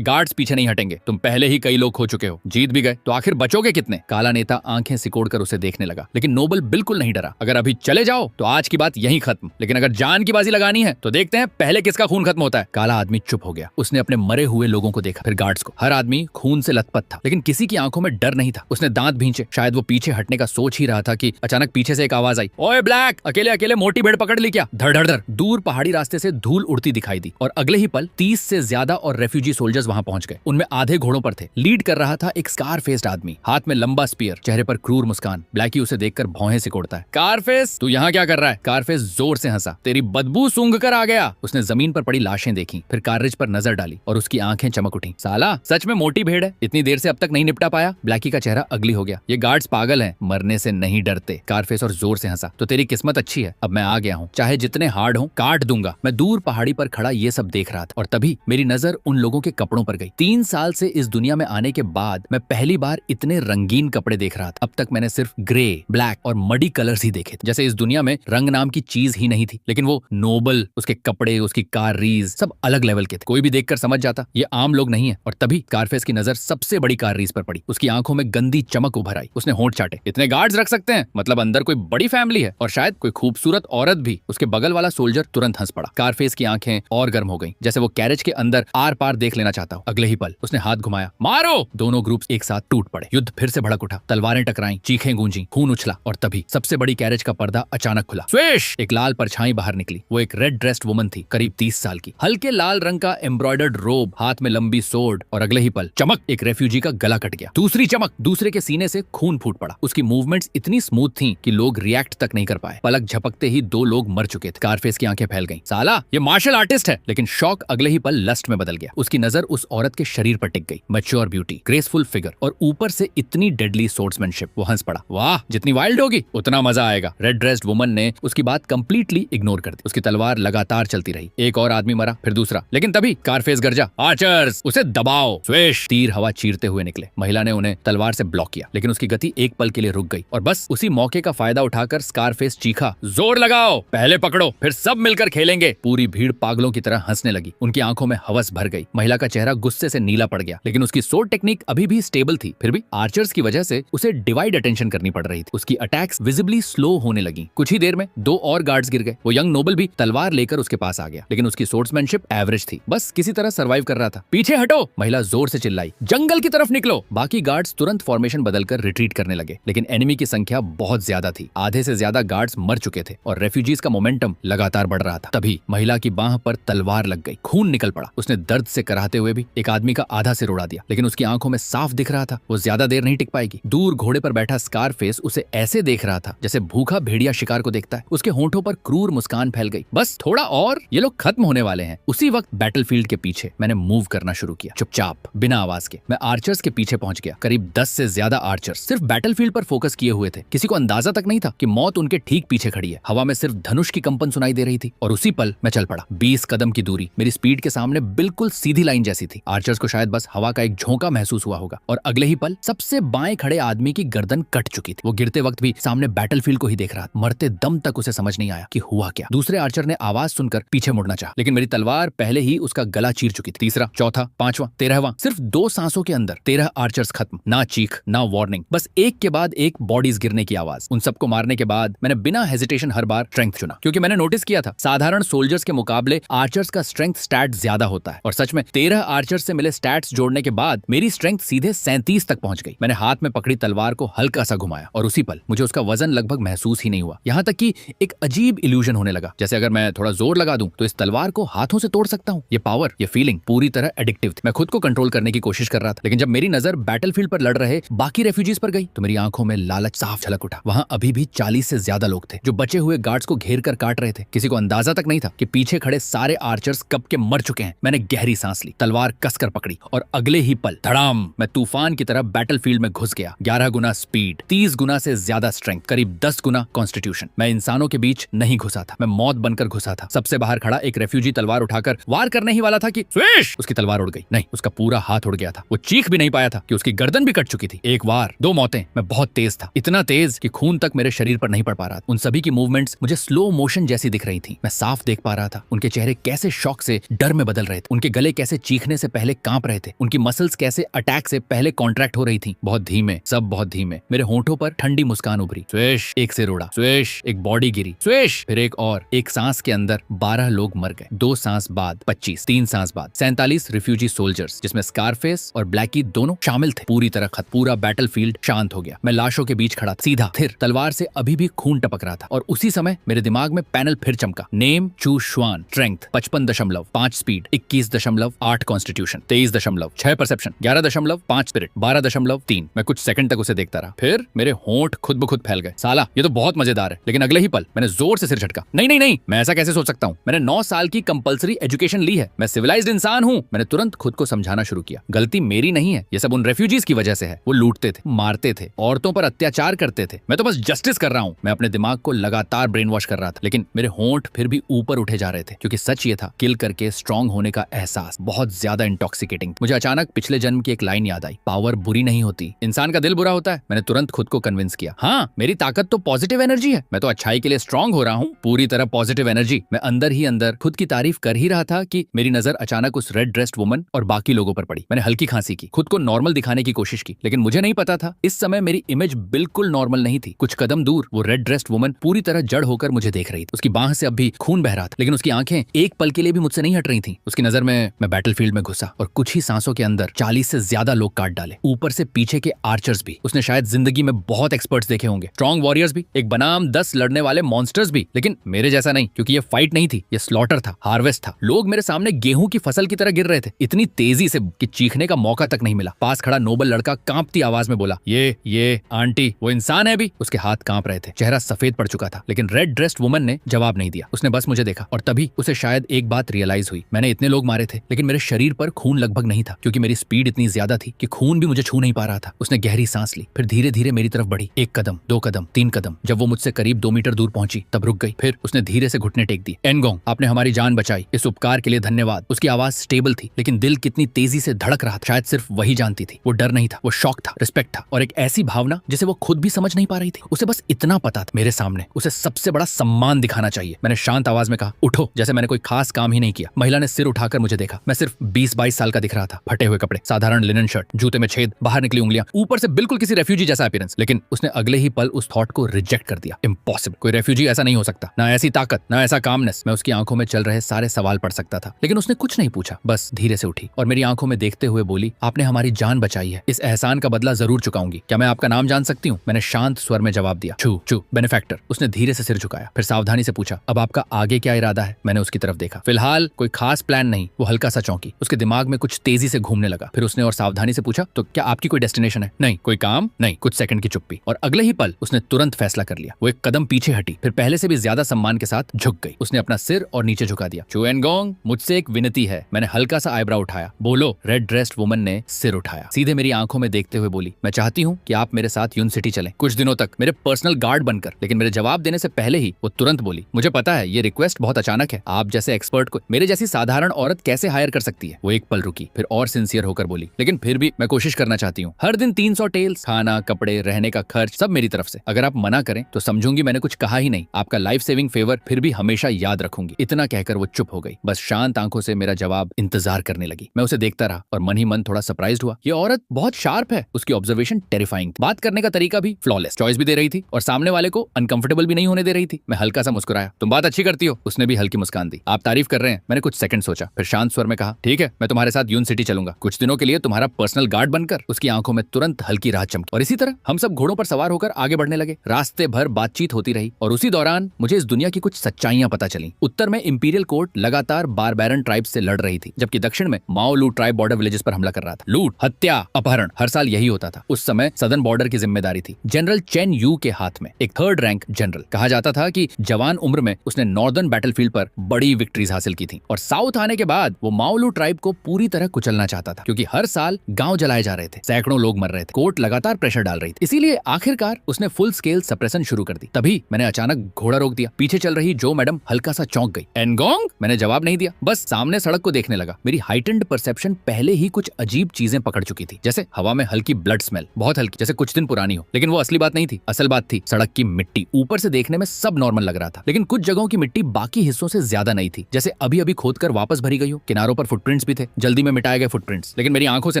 गार्ड्स पीछे नहीं हटेंगे। तुम पहले ही कई लोग खो चुके हो, जीत भी गए तो आखिर बचोगे कितने? काला नेता आंखें सिकोड़कर उसे देखने लगा, लेकिन नोबल बिल्कुल नहीं डरा। अगर अभी चले जाओ तो आज की बात यहीं खत्म, लेकिन अगर जान की बाजी लगानी है तो देखते हैं पहले किसका खून खत्म होता है। काला आदमी चुप हो गया। उसने अपने मरे हुए लोगों को देखा, फिर गार्ड्स को। हर आदमी खून से लथपथ था, लेकिन किसी की आंखों में डर नहीं था। उसने दांत भींचे, शायद वो पीछे हटने का सोच ही रहा था कि अचानक पीछे से एक आवाज आई, ओए ब्लैक, अकेले अकेले मोटी भेड़ पकड़ ली क्या? धड़ धड़ धड़। दूर पहाड़ी रास्ते से धूल उड़ती दिखाई दी और अगले ही पल 30 से ज्यादा और रेफ्यूजी सोल्जर्स वहां पहुंच गए। उनमें आधे घोड़ों पर थे। लीड कर रहा था एक स्कारफेस्ड आदमी, हाथ में लंबा स्पीयर, चेहरे पर क्रूर मुस्कान। ब्लैकी उसे देखकर भौहें सिकोड़ता है। कारफेस, तू यहाँ क्या कर रहा है? कारफेस जोर से हंसा, तेरी बदबू सूंघ कर आ गया। उसने जमीन पर पड़ी लाशें देखी, फिर कार्रिज पर नजर डाली और उसकी आंखें चमक उठी। साला सच में मोटी भेड़ है, इतनी देर से अब तक नहीं निपटा पाया? ब्लैकी का चेहरा अगली हो गया। ये गार्ड्स पागल हैं, मरने से नहीं डरते। कारफेस और जोर से हंसा, तो तेरी किस्मत अच्छी है, अब मैं आ गया हूँ, चाहे जितने हार्ड हो काट दूंगा। मैं दूर पहाड़ी पर खड़ा ये सब देख रहा था और तभी मेरी नजर उन लोगों के कपड़ों पर गई। 3 साल से इस दुनिया में आने के बाद मैं पहली बार इतने रंगीन कपड़े देख रहा था। अब तक मैंने सिर्फ ग्रे, ब्लैक और मडी कलर्स ही देखे थे, जैसे इस दुनिया में रंग नाम की चीज ही नहीं थी। लेकिन वो नोबल, उसके कपड़े, उसकी कार रीज सब अलग लेवल के थे। कोई भी देखकर समझ जाता ये आम लोग नहीं है। और तभी स्कारफेस की नजर सबसे बड़ी कार रीस पर पड़ी। उसकी आंखों में गंदी चमक उभर आई। उसने होंठ चाटे। इतने गार्ड्स रख सकते हैं, मतलब अंदर कोई बड़ी फैमिली है, और शायद कोई खूबसूरत औरत भी। उसके बगल वाला सोल्जर तुरंत हंस पड़ा। स्कारफेस की आंखें और गर्म हो गईं, जैसे वो कैरेज के अंदर आर पार देख लेना चाहता हो। अगले ही पल उसने हाथ घुमाया, मारो। दोनों ग्रुप्स एक साथ टूट पड़े। युद्ध फिर से भड़क उठा। तलवारें टकराईं, चीखें गूंजी, खून उछला। और तभी सबसे बड़ी कैरेज का पर्दा अचानक खुला। स्विश! एक लाल परछाई बाहर निकली। वो एक रेड ड्रेस्ड वुमन थी, करीब 30 साल की। हल्के लाल रंग का एम्ब्रॉयडर्ड रोब, हाथ में लंबी सोर्ड। और अगले ही पल चमक, एक रेफ्यूजी का गला कट गया। दूसरी चमक, दूसरे के सीने से खून फूट पड़ा। उसकी मूवमेंट्स इतनी स्मूथ थीं कि लोग रिएक्ट तक नहीं कर पाए। पलक झपकते ही 2 लोग मर चुके थे। स्कारफेस की आंखें फैल गईं। साला, ये मार्शल आर्टिस्ट है। लेकिन शौक अगले ही पल लस्ट में बदल गया। उसकी नजर उस औरत के शरीर पर टिक गई। मैच्योर ब्यूटी, ग्रेसफुल फिगर, और ऊपर से इतनी डेडली स्वॉर्ड्समैनशिप। वो हंस पड़ा। वाह, जितनी वाइल्ड होगी उतना मजा आएगा। रेड ड्रेस्ड वुमन ने उसकी बात कंप्लीटली इग्नोर कर दी। उसकी तलवार लगातार चलती रही। एक और आदमी मरा, फिर दूसरा। लेकिन तभी स्कारफेस गरजा, आर्चर्स, उसे दबाओ। स्विश! तीर हवा चीरते हुए निकले। महिला ने उन्हें तलवार से ब्लॉक किया, लेकिन उसकी गति एक पल के लिए रुक गई। और बस उसी मौके का फायदा उठाकर स्कारफेस चीखा, जोर लगाओ, पहले पकड़ो, फिर सब मिलकर खेलेंगे। पूरी भीड़ पागलों की तरह हंसने लगी। उनकी आंखों में हवस भर गई। महिला का चेहरा गुस्से से नीला पड़ गया, लेकिन उसकी सोर्ड टेक्निक अभी भी स्टेबल थी। फिर भी आर्चर्स की वजह से उसे डिवाइड अटेंशन करनी पड़ रही थी। उसकी अटैक्स विजिबली स्लो होने लगी। कुछ ही देर में 2 और गार्ड्स गिर गए। वो यंग नोबल भी तलवार लेकर उसके पास आ गया, लेकिन उसकी स्वॉर्ड्समैनशिप एवरेज थी। बस किसी तरह सर्वाइव कर रहा था। पीछे हटो, महिला जोर से चिल्लाई, जंगल की तरफ निकलो। बाकी गार्ड्स तुरंत फॉर्मेशन बदलकर रिट्रीट करने लगे, लेकिन एनिमी की संख्या बहुत ज्यादा थी। आधे से ज्यादा गार्ड्स मर चुके थे और रेफ्यूजीज का मोमेंटम लगातार बढ़ रहा था। तभी महिला की बांह पर तलवार लग गई। खून निकल पड़ा। उसने दर्द से कराहते हुए भी एक आदमी का आधा सिर उड़ा दिया, लेकिन उसकी आंखों में साफ दिख रहा था वो ज्यादा देर नहीं टिक पाएगी। दूर घोड़े पर बैठा स्कारफेस उसे ऐसे देख रहा था जैसे भूखा भेड़िया शिकार को देखता है। उसके होंठों पर क्रूर मुस्कान फैल गई। बस थोड़ा और, ये लोग खत्म होने वाले हैं। उसी वक्त बैटलफील्ड के पीछे मैंने मूव करना शुरू किया, चुपचाप, बिना आवाज के। मैं आर्चर्स के पीछे पहुंच गया। करीब 10 से ज्यादा आर्चर्स सिर्फ बैटलफील्ड पर फोकस किए हुए थे। किसी को अंदाजा तक नहीं था कि मौत उनके ठीक पीछे खड़ी है। हवा में सिर्फ धनुष की कंपन सुनाई दे रही थी। और उसी पल मैं चल पड़ा। 20 कदम की दूरी मेरी स्पीड के सामने बिल्कुल सीधी लाइन जैसी थी। आर्चर्स को शायद बस हवा का एक झोंका महसूस हुआ होगा, और अगले ही पल सबसे बाएं खड़े आदमी की गर्दन कट चुकी थी। वो गिरते वक्त भी सामने बैटलफील्ड को ही देख रहा था। मरते दम तक उसे समझ नहीं आया कि हुआ क्या। दूसरे आर्चर ने आवाज सुनकर पीछे मुड़ना चाहा, लेकिन मेरी तलवार पहले ही उसका गला चीर चुकी थी। तीसरा, चौथा, पांचवा, 13वां, सिर्फ 2 सांसों के अंदर 13 आर्चर्स खत्म। ना चीख, ना वार्निंग, बस एक के बाद एक बॉडीज गिरने की आवाज। उन सबको मारने के बाद मैंने बिना हेजिटेशन हर बार स्ट्रेंथ चुना, क्योंकि मैंने नोटिस किया था साधारण सोल्जर्स के मुकाबले आर्चर्स का स्ट्रेंथ स्टैट ज्यादा होता है। और सच में 13 आर्चर्स से मिले स्टैट्स जोड़ने के बाद मेरी स्ट्रेंथ सीधे 37 तक पहुंच गई। मैंने हाथ में पकड़ी तलवार को हल्का सा घुमाया, और उसी पल मुझे उसका वजन लगभग महसूस ही नहीं हुआ। यहाँ तक कि एक अजीब इल्यूजन होने लगा, जैसे अगर मैं थोड़ा जोर लगा दूं तो इस तलवार को हाथों से तोड़ सकता हूँ। ये पावर, ये फीलिंग पूरी तरह एडिक्टिव थी। मैं खुद को कंट्रोल करने की कोशिश कर रहा था, लेकिन जब मेरी नजर बैटलफील्ड पर लड़ रहे बाकी रेफ्यूजीज पर गई तो मेरी आंखों में लालच साफ झलक उठा। वहां अभी भी 40 से ज्यादा लोग थे जो बचे हुए गार्ड्स को घेर कर काट रहे थे। किसी को अंदाजा तक नहीं था कि पीछे खड़े सारे आर्चर्स कब के मर चुके हैं। मैंने गहरी सांस ली, तलवार कसकर पकड़ी, और अगले ही पल धड़ाम, मैं तूफान की तरह बैटलफील्ड में घुस गया। 11 गुना स्पीड, 30 गुना से ज्यादा स्ट्रेंथ, करीब 10 गुना कॉन्स्टिट्यूशन। मैं इंसानों के बीच नहीं घुसा था, मैं मौत बनकर घुसा था। सबसे बाहर खड़ा एक रेफ्यूजी तलवार उठाकर वार करने ही वाला था कि स्विश! उसकी तलवार उड़ गई। नहीं, उसका पूरा हाथ उड़ गया था। वो चीख भी नहीं पाया था कि उसकी गर्दन भी कट चुकी थी। एक वार, 2 मौतें। मैं बहुत तेज था, इतना तेज कि खून तक मेरे शरीर पर नहीं पड़ पा रहा था। उन सभी की मूवमेंट्स मुझे स्लो मोशन जैसी दिख रही थी। मैं साफ देख पा रहा था उनके चेहरे कैसे शॉक से डर में बदल रहे थे, उनके गले कैसे चीखने से पहले कांप रहे थे, उनकी मसल्स कैसे अटैक से पहले कॉन्ट्रैक्ट हो रही थी। बहुत धीमे, सब बहुत धीमे। मेरे होंठों पर ठंडी मुस्कान उभरी। स्विश! एक सिर उड़ा। स्विश! एक बॉडी गिरी। स्विश! फिर एक और। एक सांस के अंदर 12 लोग मर गए। 2 सांस बाद 25, 3 सांस बाद 47 रिफ्यूजी सोल्जर्स, जिसमें स्कारफेस और ब्लैकी दोनों शामिल थे। पूरी तरह खत्म। पूरा बैटलफील्ड शांत हो गया। मैं लाशों के बीच खड़ा, सीधा, स्थिर। तलवार से अभी भी खून टपक रहा था, और उसी समय मेरे दिमाग में पैनल फिर चमका। Name Chu Xuan, strength 55.5 speed, 21.8 constitution, 23.6 perception, 11.5 spirit, 12.3। मैं कुछ सेकंड तक उसे देखता रहा, फिर मेरे होंठ खुद ब खुद फैल गए। साला, ये तो बहुत मजेदार है। लेकिन अगले ही पल मैंने जोर से सिर झटका। नहीं नहीं नहीं, मैं ऐसा कैसे सोच सकता हूँ? मैंने 9 साल की कंपलसरी एजुकेशन ली है, मैं सिविलाइज्ड इंसान हूँ। मैंने तुरंत खुद को समझाना शुरू किया, गलती मेरी नहीं है, ये सब उन रेफ्यूजीज की वजह से है। वो लूटते थे, मारते थे, औरतों पर अत्याचार करते थे। मैं तो बस जस्टिस कर रहा हूँ। मैं अपने दिमाग को लगातार ब्रेन वॉश कर रहा था, लेकिन मेरे होंठ फिर भी ऊपर उठे जा रहे थे, क्योंकि सच ये था, किल करके स्ट्रांग होने का एहसास बहुत ज्यादा इंटॉक्सिकेटिंग। मुझे अचानक पिछले जन्म की एक लाइन याद आई, पावर बुरी नहीं होती, इंसान का दिल बुरा होता है। मैंने तुरंत खुद को कन्विंस किया, हाँ, मेरी ताकत तो पॉजिटिव एनर्जी है, मैं तो अच्छाई के लिए स्ट्रांग हो रहा हूँ, पूरी तरह पॉजिटिव एनर्जी। मैं अंदर ही अंदर खुद की तारीफ कर ही रहा था कि मेरी नजर अचानक उस रेड ड्रेस्ड वुमन और बाकी लोगों पर पड़ी। मैंने हल्की खांसी की, खुद को नॉर्मल दिखाने की कोशिश की, लेकिन मुझे नहीं पता था इस समय मेरी इमेज बिल्कुल नॉर्मल नहीं थी। कुछ कदम दूर वो रेड ड्रेस्ड वुमन पूरी तरह जड़ होकर मुझे देख रही थी। उसकी बाह से अब भी खून बह रहा था, लेकिन उसकी आंखें एक पल के लिए भी मुझसे नहीं हट रही थी। उसकी नजर में मैं बैटलफील्ड में घुसा और कुछ ही सांसों के अंदर 40 से ज्यादा लोग काट डाले, ऊपर से पीछे के आर्चर्स भी। उसने शायद जिंदगी में बहुत एक्सपर्ट्स देखे होंगे, स्ट्रॉन्ग वॉरियर्स भी, एक बनाम 10 लड़ने वाले मॉन्स्टर्स भी, लेकिन मेरे जैसा नहीं, क्योंकि ये फाइट नहीं थी, ये स्लॉटर था, हार्वेस्ट था। लोग मेरे सामने गेहूं की फसल की तरह गिर रहे थे, इतनी तेजी से कि चीखने का मौका तक नहीं मिला। पास खड़ा नोबल लड़का कांपती आवाज में बोला, ये आंटी वो इंसान है भी। उसके हाथ कांप रहे थे, चेहरा सफेद पड़ चुका था, लेकिन रेड ड्रेस्ड वुमन ने जवाब नहीं दिया। उसने बस मुझे देखा और तभी उसे शायद एक बात रियलाइज हुई। मैंने इतने लोग मारे थे, लेकिन मेरे शरीर पर खून लगभग नहीं था, क्योंकि मेरी स्पीड इतनी ज्यादा थी कि खून भी मुझे छू नहीं पा रहा था। उसने गहरी सांस ली, फिर धीरे धीरे मेरी तरफ बढ़ी। 1 कदम, 2 कदम, 3 कदम। जब वो मुझसे करीब 2 मीटर दूर पहुंची तब रुक गई। फिर उसने धीरे से घुटने टेक दिए। एनगोंग, आपने हमारी जान बचाई, इस उपकार के लिए धन्यवाद। उसकी आवाज स्टेबल थी, लेकिन दिल कितनी तेजी से धड़क रहा था शायद सिर्फ वही जानती थी। वो डर नहीं था, वो शौक था, रिस्पेक्ट था, और एक ऐसी भावना जिसे वो खुद भी समझ नहीं पा रही थी। उसे बस इतना पता था, मेरे सामने उसे सबसे बड़ा सम्मान दिखाना चाहिए। मैंने शांत आवाज में कहा, उठो, जैसे मैंने कोई खास काम ही नहीं किया। महिला ने सिर उठाकर मुझे देखा। मैं सिर्फ 20-22 साल का दिख रहा था, फटे हुए कपड़े, साधारण लिनन शर्ट, जूते में छेद, बाहर निकली उंगलियां, ऊपर से बिल्कुल किसी रेफ्यूजी जैसा अपीयरेंस। लेकिन उसने अगले ही पल उस थॉट को रिजेक्ट कर दिया। इम्पॉसिबल, कोई रेफ्यूजी ऐसा नहीं हो सकता, ना ऐसी ताकत, ना ऐसा कामनेस। मैं उसकी आंखों में चल रहे सारे सवाल पढ़ सकता था, लेकिन उसने कुछ नहीं पूछा, बस धीरे से उठी और मेरी आंखों में देखते हुए बोली, आपने हमारी जान बचाई है, इस एहसान का बदला जरूर चुकाऊंगी। क्या मैं आपका नाम जान सकती हूँ? मैंने शांत स्वर में जवाब दिया, चू बेनिफैक्टर। उसने धीरे से सिर झुकाया, फिर सावधानी से पूछा, अब आपका आगे क्या इरादा है? मैंने उसकी तरफ देखा। फिलहाल कोई खास प्लान नहीं। वो हल्का सा चौंकी, उसके दिमाग में कुछ तेजी से घूमने लगा। फिर उसने और सावधानी से पूछा, तो क्या आपकी कोई डेस्टिनेशन है? नहीं। कोई काम? नहीं। कुछ सेकंड की चुप्पी, और अगले ही पल उसने तुरंत फैसला कर लिया। वो एक कदम पीछे हटी, फिर पहले से भी ज्यादा सम्मान के साथ झुक गई। उसने अपना सिर और नीचे झुका दिया। चू एनगोंग, मुझसे एक विनती है। मैंने हल्का सा आईब्रो उठाया। बोलो। रेड ड्रेस्ड वुमन ने सिर उठाया, सीधे मेरी आंखों में देखते हुए बोली, मैं चाहती हूँ कि आप मेरे साथ यून सिटी चलें, कुछ दिनों तक मेरे पर्सनल गार्ड बनकर। लेकिन मेरे जवाब देने से पहले ही वो तुरंत बोली, मुझे पता है ये रिक्वेस्ट बहुत अचानक है, आप जैसे एक्सपर्ट को मेरे जैसी साधारण औरत कैसे हायर कर सकती है? वो एक पल रुकी, फिर और सिंसियर होकर बोली, लेकिन फिर भी मैं कोशिश करना चाहती हूँ। हर दिन 300 टेल्स, खाना, कपड़े, रहने का खर्च, सब मेरी तरफ से। अगर आप मना करें तो समझूंगी मैंने कुछ कहा ही नहीं। आपका लाइफ सेविंग फेवर फिर भी हमेशा याद रखूंगी। इतना कहकर वो चुप हो गई, बस शांत आंखों से मेरा जवाब इंतजार करने लगी। मैं उसे देखता रहा और मन ही मन थोड़ा सरप्राइज्ड हुआ। ये औरत बहुत शार्प है, उसकी ऑब्जर्वेशन टेरिफाइंग, बात करने का तरीका भी फ्लॉलेस, चॉइस भी दे रही थी और सामने वाले को अनकंफर्टेबल भी नहीं होने दे रही थी। मैं हल्का सा मुस्कुराया, तुम बात अच्छी करती हो। उसने भी हल्की मुस्कान दी। आप तारीफ कर रहे हैं? मैंने कुछ सेकंड सोचा, फिर शांत स्वर में कहा, ठीक है, मैं तुम्हारे साथ यून सिटी चलूंगा, कुछ दिनों के लिए तुम्हारा पर्सनल गार्ड बनकर। उसकी आंखों में तुरंत हल्की राह चमकी और इसी तरह हम सब घोड़ों पर सवार होकर आगे बढ़ने लगे। रास्ते भर बातचीत होती रही और उसी दौरान मुझे इस दुनिया की कुछ सच्चाइयां पता चली। उत्तर में इंपीरियल कोर्ट लगातार बारबैरन ट्राइब से लड़ रही थी, जबकि दक्षिण में माओ लू ट्राइब बॉर्डर विलेजेस पर हमला कर रहा था। लूट, हत्या, अपहरण, हर साल यही होता था। उस समय सदर्न बॉर्डर की जिम्मेदारी थी जनरल चेन यू के हाथ में, एक 3rd रैंक जनरल। कहा जाता था कि जवान उम्र में उसने नॉर्दर्न बैटलफील्ड पर बड़ी विक्ट्रीज हासिल की थी और साउथ आने के बाद वो माओलू ट्राइब को पूरी तरह कुचलना चाहता था, क्योंकि हर साल गांव जलाए जा रहे थे, सैकड़ों लोग मर रहे थे, कोर्ट लगातार प्रेशर डाल रही थी। इसीलिए आखिरकार उसने फुल स्केल सप्रेशन शुरू कर दी। तभी मैंने अचानक घोड़ा रोक दिया। पीछे चल रही जो मैडम हल्का सा चौंक गई। एनगोंग, मैंने जवाब नहीं दिया, बस सामने सड़क को देखने लगा। मेरी हाइटेंड परसेप्शन पहले ही कुछ अजीब चीजें पकड़ चुकी थी, जैसे हवा में हल्की ब्लड स्मेल, बहुत हल्की, जैसे कुछ दिन पुरानी हो। लेकिन वो असली बात नहीं थी, असल बात थी सड़क की मिट्टी। ऊपर से देखने में सब नॉर्मल लग रहा था, लेकिन कुछ जगहों की मिट्टी बाकी हिस्सों से ज्यादा नई थी, जैसे अभी अभी खोदकर वापस भरी गई हो। किनारों पर फुटप्रिंट्स भी थे, जल्दी में मिटाए गए फुटप्रिंट्स, लेकिन मेरी आंखों से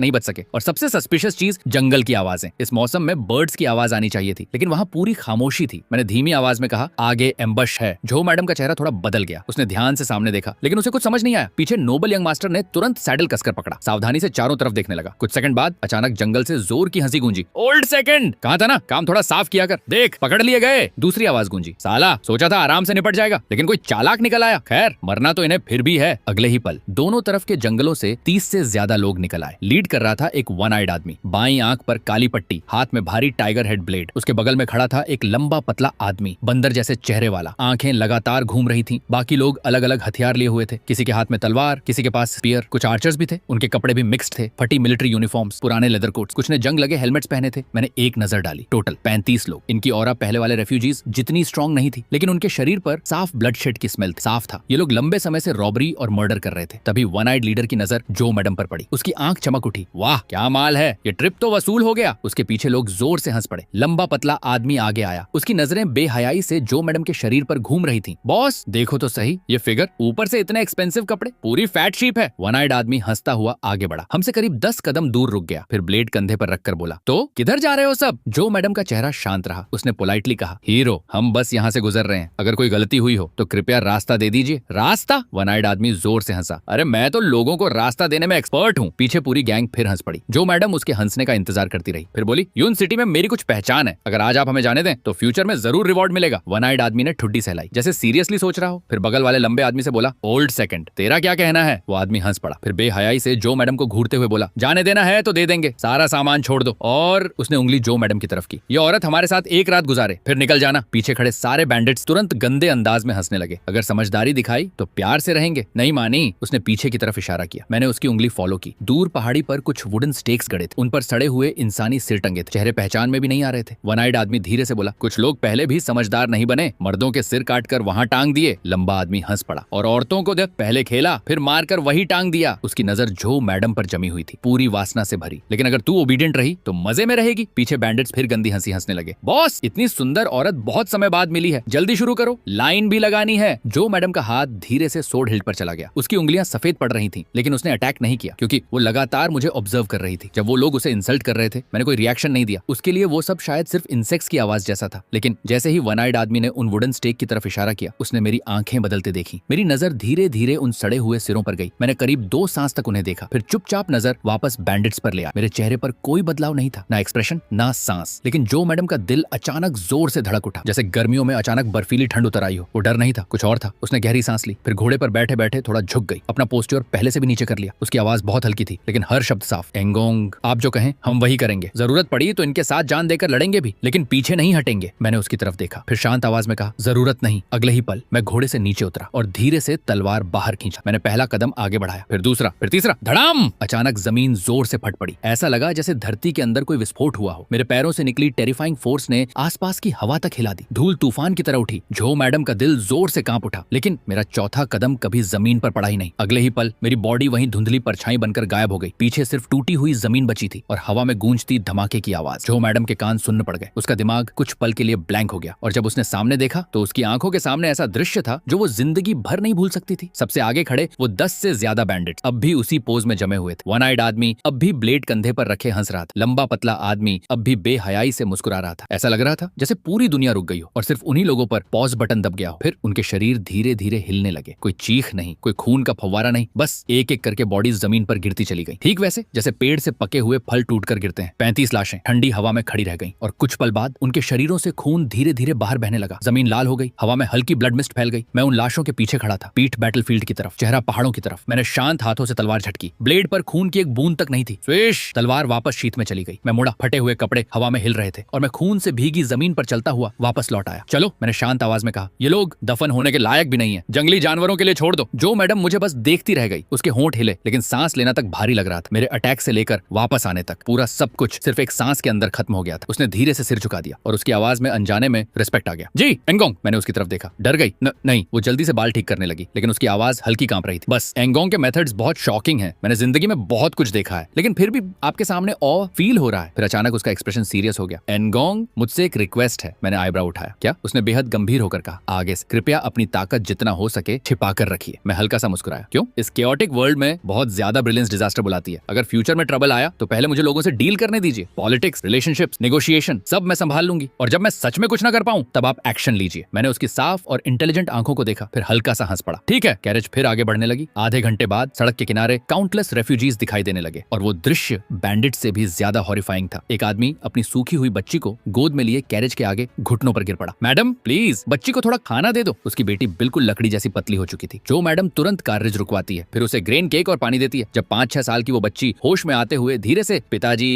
नहीं बच सके। और सबसे सस्पिशियस चीज, जंगल की आवाजें। इस मौसम में बर्ड्स की आवाज आनी चाहिए थी, लेकिन वहां पूरी खामोशी थी। मैंने धीमी आवाज में कहा, आगे एम्बश है। जो मैडम का चेहरा थोड़ा बदल गया। उसने ध्यान से सामने देखा, लेकिन उसे कुछ समझ नहीं आया। पीछे नोबल यंग मास्टर ने तुरंत सैडल कसकर पकड़ा, सावधानी से चारों तरफ देखने लगा। कुछ सेकंड बाद अचानक जंगल से जोर की हंसी गूंजी। ओल्ड सेकंड, कहा था ना काम थोड़ा साफ किया कर, देख पकड़ लिए गए। दूसरी आवाज गूंजी, साला सोचा था आराम से निपट जाएगा, लेकिन कोई चालाक निकल आया। खैर मरना तो इन्हें फिर भी है। अगले ही पल दोनों तरफ के जंगलों से 30 से ज्यादा लोग निकल आए। लीड कर रहा था एक वन आइड आदमी, बाईं आंख पर काली पट्टी, हाथ में भारी टाइगर हेड ब्लेड। उसके बगल में खड़ा था एक लंबा पतला आदमी, बंदर जैसे चेहरे वाला, आंखें लगातार घूम रही थी। बाकी लोग अलग अलग हथियार लिए हुए थे, किसी के हाथ में तलवार, किसी के पास स्पीयर, कुछ आर्चर्स भी थे। उनके कपड़े भी मिक्स्ड थे, फटी मिलिट्री यूनिफॉर्म्स, पुराने लेदर कोट्स, कुछ ने जंग लगे हेलमेट्स पहने थे। मैंने एक नजर डाली, टोटल 35 लोग। इनकी ऑरा पहले वाले रेफ्यूजीज जितनी स्ट्रॉन्ग नहीं थी, लेकिन उनके शरीर पर साफ ब्लडशेड की स्मेल साफ था। ये लोग लंबे समय से रॉबरी और मर्डर कर रहे थे। तभी वन आइड लीडर की नजर जो मैडम पर पड़ी। उसकी आंख चमक उठी, वाह क्या माल है, ये ट्रिप तो वसूल हो गया। उसके पीछे लोग जोर से हंस पड़े। लंबा पतला आदमी आगे आया, उसकी नजरें बेहयाई से जो मैडम के शरीर पर घूम रही थी। बॉस देखो तो सही, ये फिगर, ऊपर से इतने एक्सपेंसिव कपड़े, पूरी फैट शीप है। वन आइड आदमी हंसता हुआ आगे बढ़ा, हमसे करीब 10 कदम दूर रुक गया, फिर ब्लेड कंधे पर रखकर बोला, तो किधर जा रहे हो सब? जो मैडम का चेहरा शांत रहा। उसने पोलाइटली कहा, हीरो, हम बस यहाँ से गुजर रहे हैं, अगर कोई गलती हुई हो तो कृपया रास्ता दे दीजिए। रास्ता? वन आइड आदमी जोर से हंसा, अरे मैं तो लोगों को रास्ता देने में एक्सपर्ट हूँ। पीछे पूरी गैंग फिर हंस पड़ी। जो मैडम उसके हंसने का इंतजार करती रही, फिर बोली, यून सिटी में मेरी कुछ पहचान है, अगर आज आप हमें जाने दें तो फ्यूचर में जरूर रिवॉर्ड मिलेगा। वन आइड आदमी ने ठुड्डी सहलाई, जैसे सीरियसली सोच रहा हो। फिर बगल वाले लंबे आदमी से बोला, ओल्ड सेकंड, तेरा क्या कहना है? वो आदमी हंस पड़ा, फिर बेहयाई से जो मैडम को घूरते हुए बोला, जाने देना है तो दे देंगे, सारा सामान छोड़ दो। और उसने उंगली जो मैडम की तरफ की, ये औरत हमारे साथ एक रात गुजारे, फिर निकल जाना। पीछे खड़े सारे बैंडिट्स तुरंत गंदे अंदाज में हंसने लगे। अगर समझदारी दिखाई तो प्यार से रहेंगे, नहीं मानी। उसने पीछे की तरफ इशारा किया। मैंने उसकी उंगली फॉलो की। दूर पहाड़ी पर कुछ वुडन स्टेक्स गड़े थे, उन पर सड़े हुए इंसानी सिर टंगे थे। चेहरे पहचान में भी नहीं आ रहे थे। वन आइड आदमी धीरे से बोला, कुछ लोग पहले भी समझदार नहीं बने, मर्दों के सिर काटकर वहां टांग दिए। लंबा आदमी हंस पड़ा, और औरतों को देख, पहले खेला फिर मारकर वही टांग दिया। उसकी नजर जो मैडम पर जमी हुई थी, पूरी वासना से भरी। लेकिन अगर तू ओबीडिएंट रही तो मजे में रहेगी। पीछे बैंडिट्स फिर गंदी हंसी हंसने लगे। बॉस, इतनी सुंदर औरत बहुत समय बाद मिली है, जल्दी शुरू करो, लाइन भी लगानी है। जो मैडम का हाथ धीरे से सोड हिल्ट पर चला गया। उसकी उंगलियां सफेद पड़ रही थी, लेकिन उसने अटैक नहीं किया, क्योंकि वो लगातार मुझे ऑब्जर्व कर रही थी। जब वो लोग उसे इंसल्ट कर रहे थे, मैंने कोई रिएक्शन नहीं दिया। उसके लिए वो सब शायद सिर्फ इंसेक्ट्स की आवाज जैसा था। लेकिन जैसे ही वन आइड आदमी ने उन वुडन स्टेक की तरफ इशारा किया, उसने मेरी आंखें बदलते देखी। मेरी नजर धीरे धीरे उन सड़े हुए सिरों पर गई। मैंने करीब 2 सांस तक उन्हें देखा, फिर चुपचाप नजर वापस बैंडिट्स पर ले आया। मेरे चेहरे पर कोई बदलाव नहीं था, ना एक्सप्रेशन ना सांस। लेकिन जो मैडम का दिल अचानक जोर से धड़क उठा, जैसे गर्मियों में अचानक बर्फीली ठंड उतर आई हो। वो डर नहीं था, कुछ और था। उसने गहरी सांस ली, फिर घोड़े पर बैठे बैठे थोड़ा झुक गई, अपना पोस्चर पहले से भी नीचे कर लिया। उसकी आवाज बहुत हल्की थी, लेकिन हर शब्द साफ। एंगोंग, आप जो कहें हम वही करेंगे, जरूरत पड़ी तो इनके साथ जान देकर लड़ेंगे भी, लेकिन पीछे नहीं हटेंगे। मैंने उसकी तरफ देखा, फिर शांत आवाज में कहा, जरूरत नहीं। अगले ही पल मैं घोड़े से नीचे उतरा और धीरे से तलवार बाहर खींचा। मैंने पहला कदम आगे बढ़ाया, फिर दूसरा, फिर तीसरा। धड़ाम! अचानक जमीन जोर से फट पड़ी। ऐसा लगा जैसे धरती के अंदर कोई विस्फोट हुआ हो। मेरे पैरों से निकली टेरिफाइंग फोर्स ने आसपास की हवा तक हिला दी। धूल तूफान की तरह उठी। जो मैडम का दिल जोर से कांप उठा, लेकिन मेरा चौथा कदम कभी जमीन पर पड़ा ही नहीं। अगले ही पल मेरी बॉडी वहीं धुंधली परछाई बनकर गायब हो गई। पीछे सिर्फ टूटी हुई जमीन बची थी और हवा में गूंजती धमाके की आवाज। जो मैडम के कान सुन्न पड़ गए। उसका दिमाग कुछ पल के लिए ब्लैंक हो गया, और जब उसने सामने देखा तो उसकी आंखों के सामने ऐसा दृश्य था जो वो जिंदगी भर नहीं भूल सकती थी। सबसे आगे खड़े वो 10 से ज्यादा बैंडिट्स अब भी उसी पोज में जमे हुए थे। वन आइड आदमी अब भी ब्लेड कंधे पर रखे हंस रहा था। लंबा पतला आदमी अब भी बेहयाई से मुस्कुरा रहा था। ऐसा लग रहा था जैसे पूरी दुनिया रुक गई हो और सिर्फ उन्हीं लोगों पर पॉज बटन दब गया हो। फिर उनके शरीर धीरे धीरे हिलने लगे। कोई चीख नहीं, कोई खून का फव्वारा नहीं, बस एक एक करके बॉडीज जमीन पर गिरती चली गई। ठीक वैसे जैसे पेड़ से पके हुए फल टूटकर गिरते हैं। 35 लाशें ठंडी हवा में खड़ी रह गईं, और कुछ पल बाद उनके शरीरों से खून धीरे धीरे बाहर बहने लगा। जमीन लाल हो गई, हवा में हल्की ब्लड मिस्ट फैल गई। मैं उन लाशों के पीछे खड़ा था, पीठ बैटलफील्ड की तरफ, चेहरा पहाड़ों की तरफ। मैंने शांत हाथों से तलवार झटकी। ब्लेड पर खून की एक बूंद तक नहीं थी। स्विश! तलवार वापस शीत में चली गई। मैं मुड़ा, फटे हुए कपड़े हवा में हिल रहे थे, और मैं खून से भीगी जमीन पर चलता हुआ वापस लौट आया। चलो, मैंने शांत आवाज में कहा, ये लोग दफन होने के लायक भी नहीं है, जंगली जानवरों के लिए छोड़ दो। जो मैडम मुझे बस देखती रह गई। उसके होंठ हिले, लेकिन सांस लेना तक भारी लग रहा था। मेरे अटैक से लेकर वापस आने तक पूरा सब कुछ सिर्फ एक सांस के अंदर खत्म हो गया था। उसने धीरे से सिर झुका दिया, और उसकी आवाज में अनजाने में रिस्पेक्ट आ गया। जी एंगोंग! मैंने उसकी तरफ देखा। डर गई? नहीं। वो जल्दी से बाल ठीक करने लगी, लेकिन उसकी आवाज हल्की कांप रही थी। बस, एंगोंग के मेथड्स बहुत शॉकिंग हैं। मैंने जिंदगी में बहुत कुछ देखा है, लेकिन फिर भी आपके सामने ऑ फील हो रहा है। फिर अचानक उसका एक्सप्रेशन सीरियस हो गया। एंगोंग, मुझसे एक रिक्वेस्ट है। मैंने आईब्रो उठाया। क्या? उसने बेहद गंभीर होकर कहा। आगे से कृपया अपनी ताकत जितना हो सके छिपा कर रखिए। मैं हल्का सा मुस्कुराया। क्यों? इस केओटिक वर्ल्ड में बहुत ज्यादा ब्रिलियंस डिजास्टर बुलाती है। अगर फ्यूचर में ट्रबल आया तो पहले मुझे लोगों से डील करने दीजिए। पॉलिटिक्स, रिलेशनशिप्स, नेगोशिएशन सब मैं संभाल लूंगी, और जब मैं सच में कुछ ना कर पाऊं तब आप एक्शन लीजिए। मैंने उसकी साफ और इंटेलिजेंट आंखों को देखा, फिर हल्का सा हंस पड़ा। ठीक है। कैरेज फिर आगे बढ़ने लगी। आधे घंटे बाद सड़क के किनारे काउंटलेस रेफ्यूजीज दिखाई देने लगे, और वो दृश्य बैंडिट से भी ज्यादा हॉरिफाइंग था। एक आदमी अपनी सूखी हुई बच्ची को गोद में लिए कैरेज के आगे घुटनों पर गिर पड़ा। मैडम प्लीज, बच्ची को थोड़ा खाना दे दो। उसकी बेटी बिल्कुल लकड़ी जैसी पतली हो चुकी थी। जो मैडम तुरंत कार्रेज रुकवाती है, फिर उसे ग्रेन केक और पानी देती है। जब 5-6 साल की वो बच्ची होश में आते हुए धीरे से पिताजी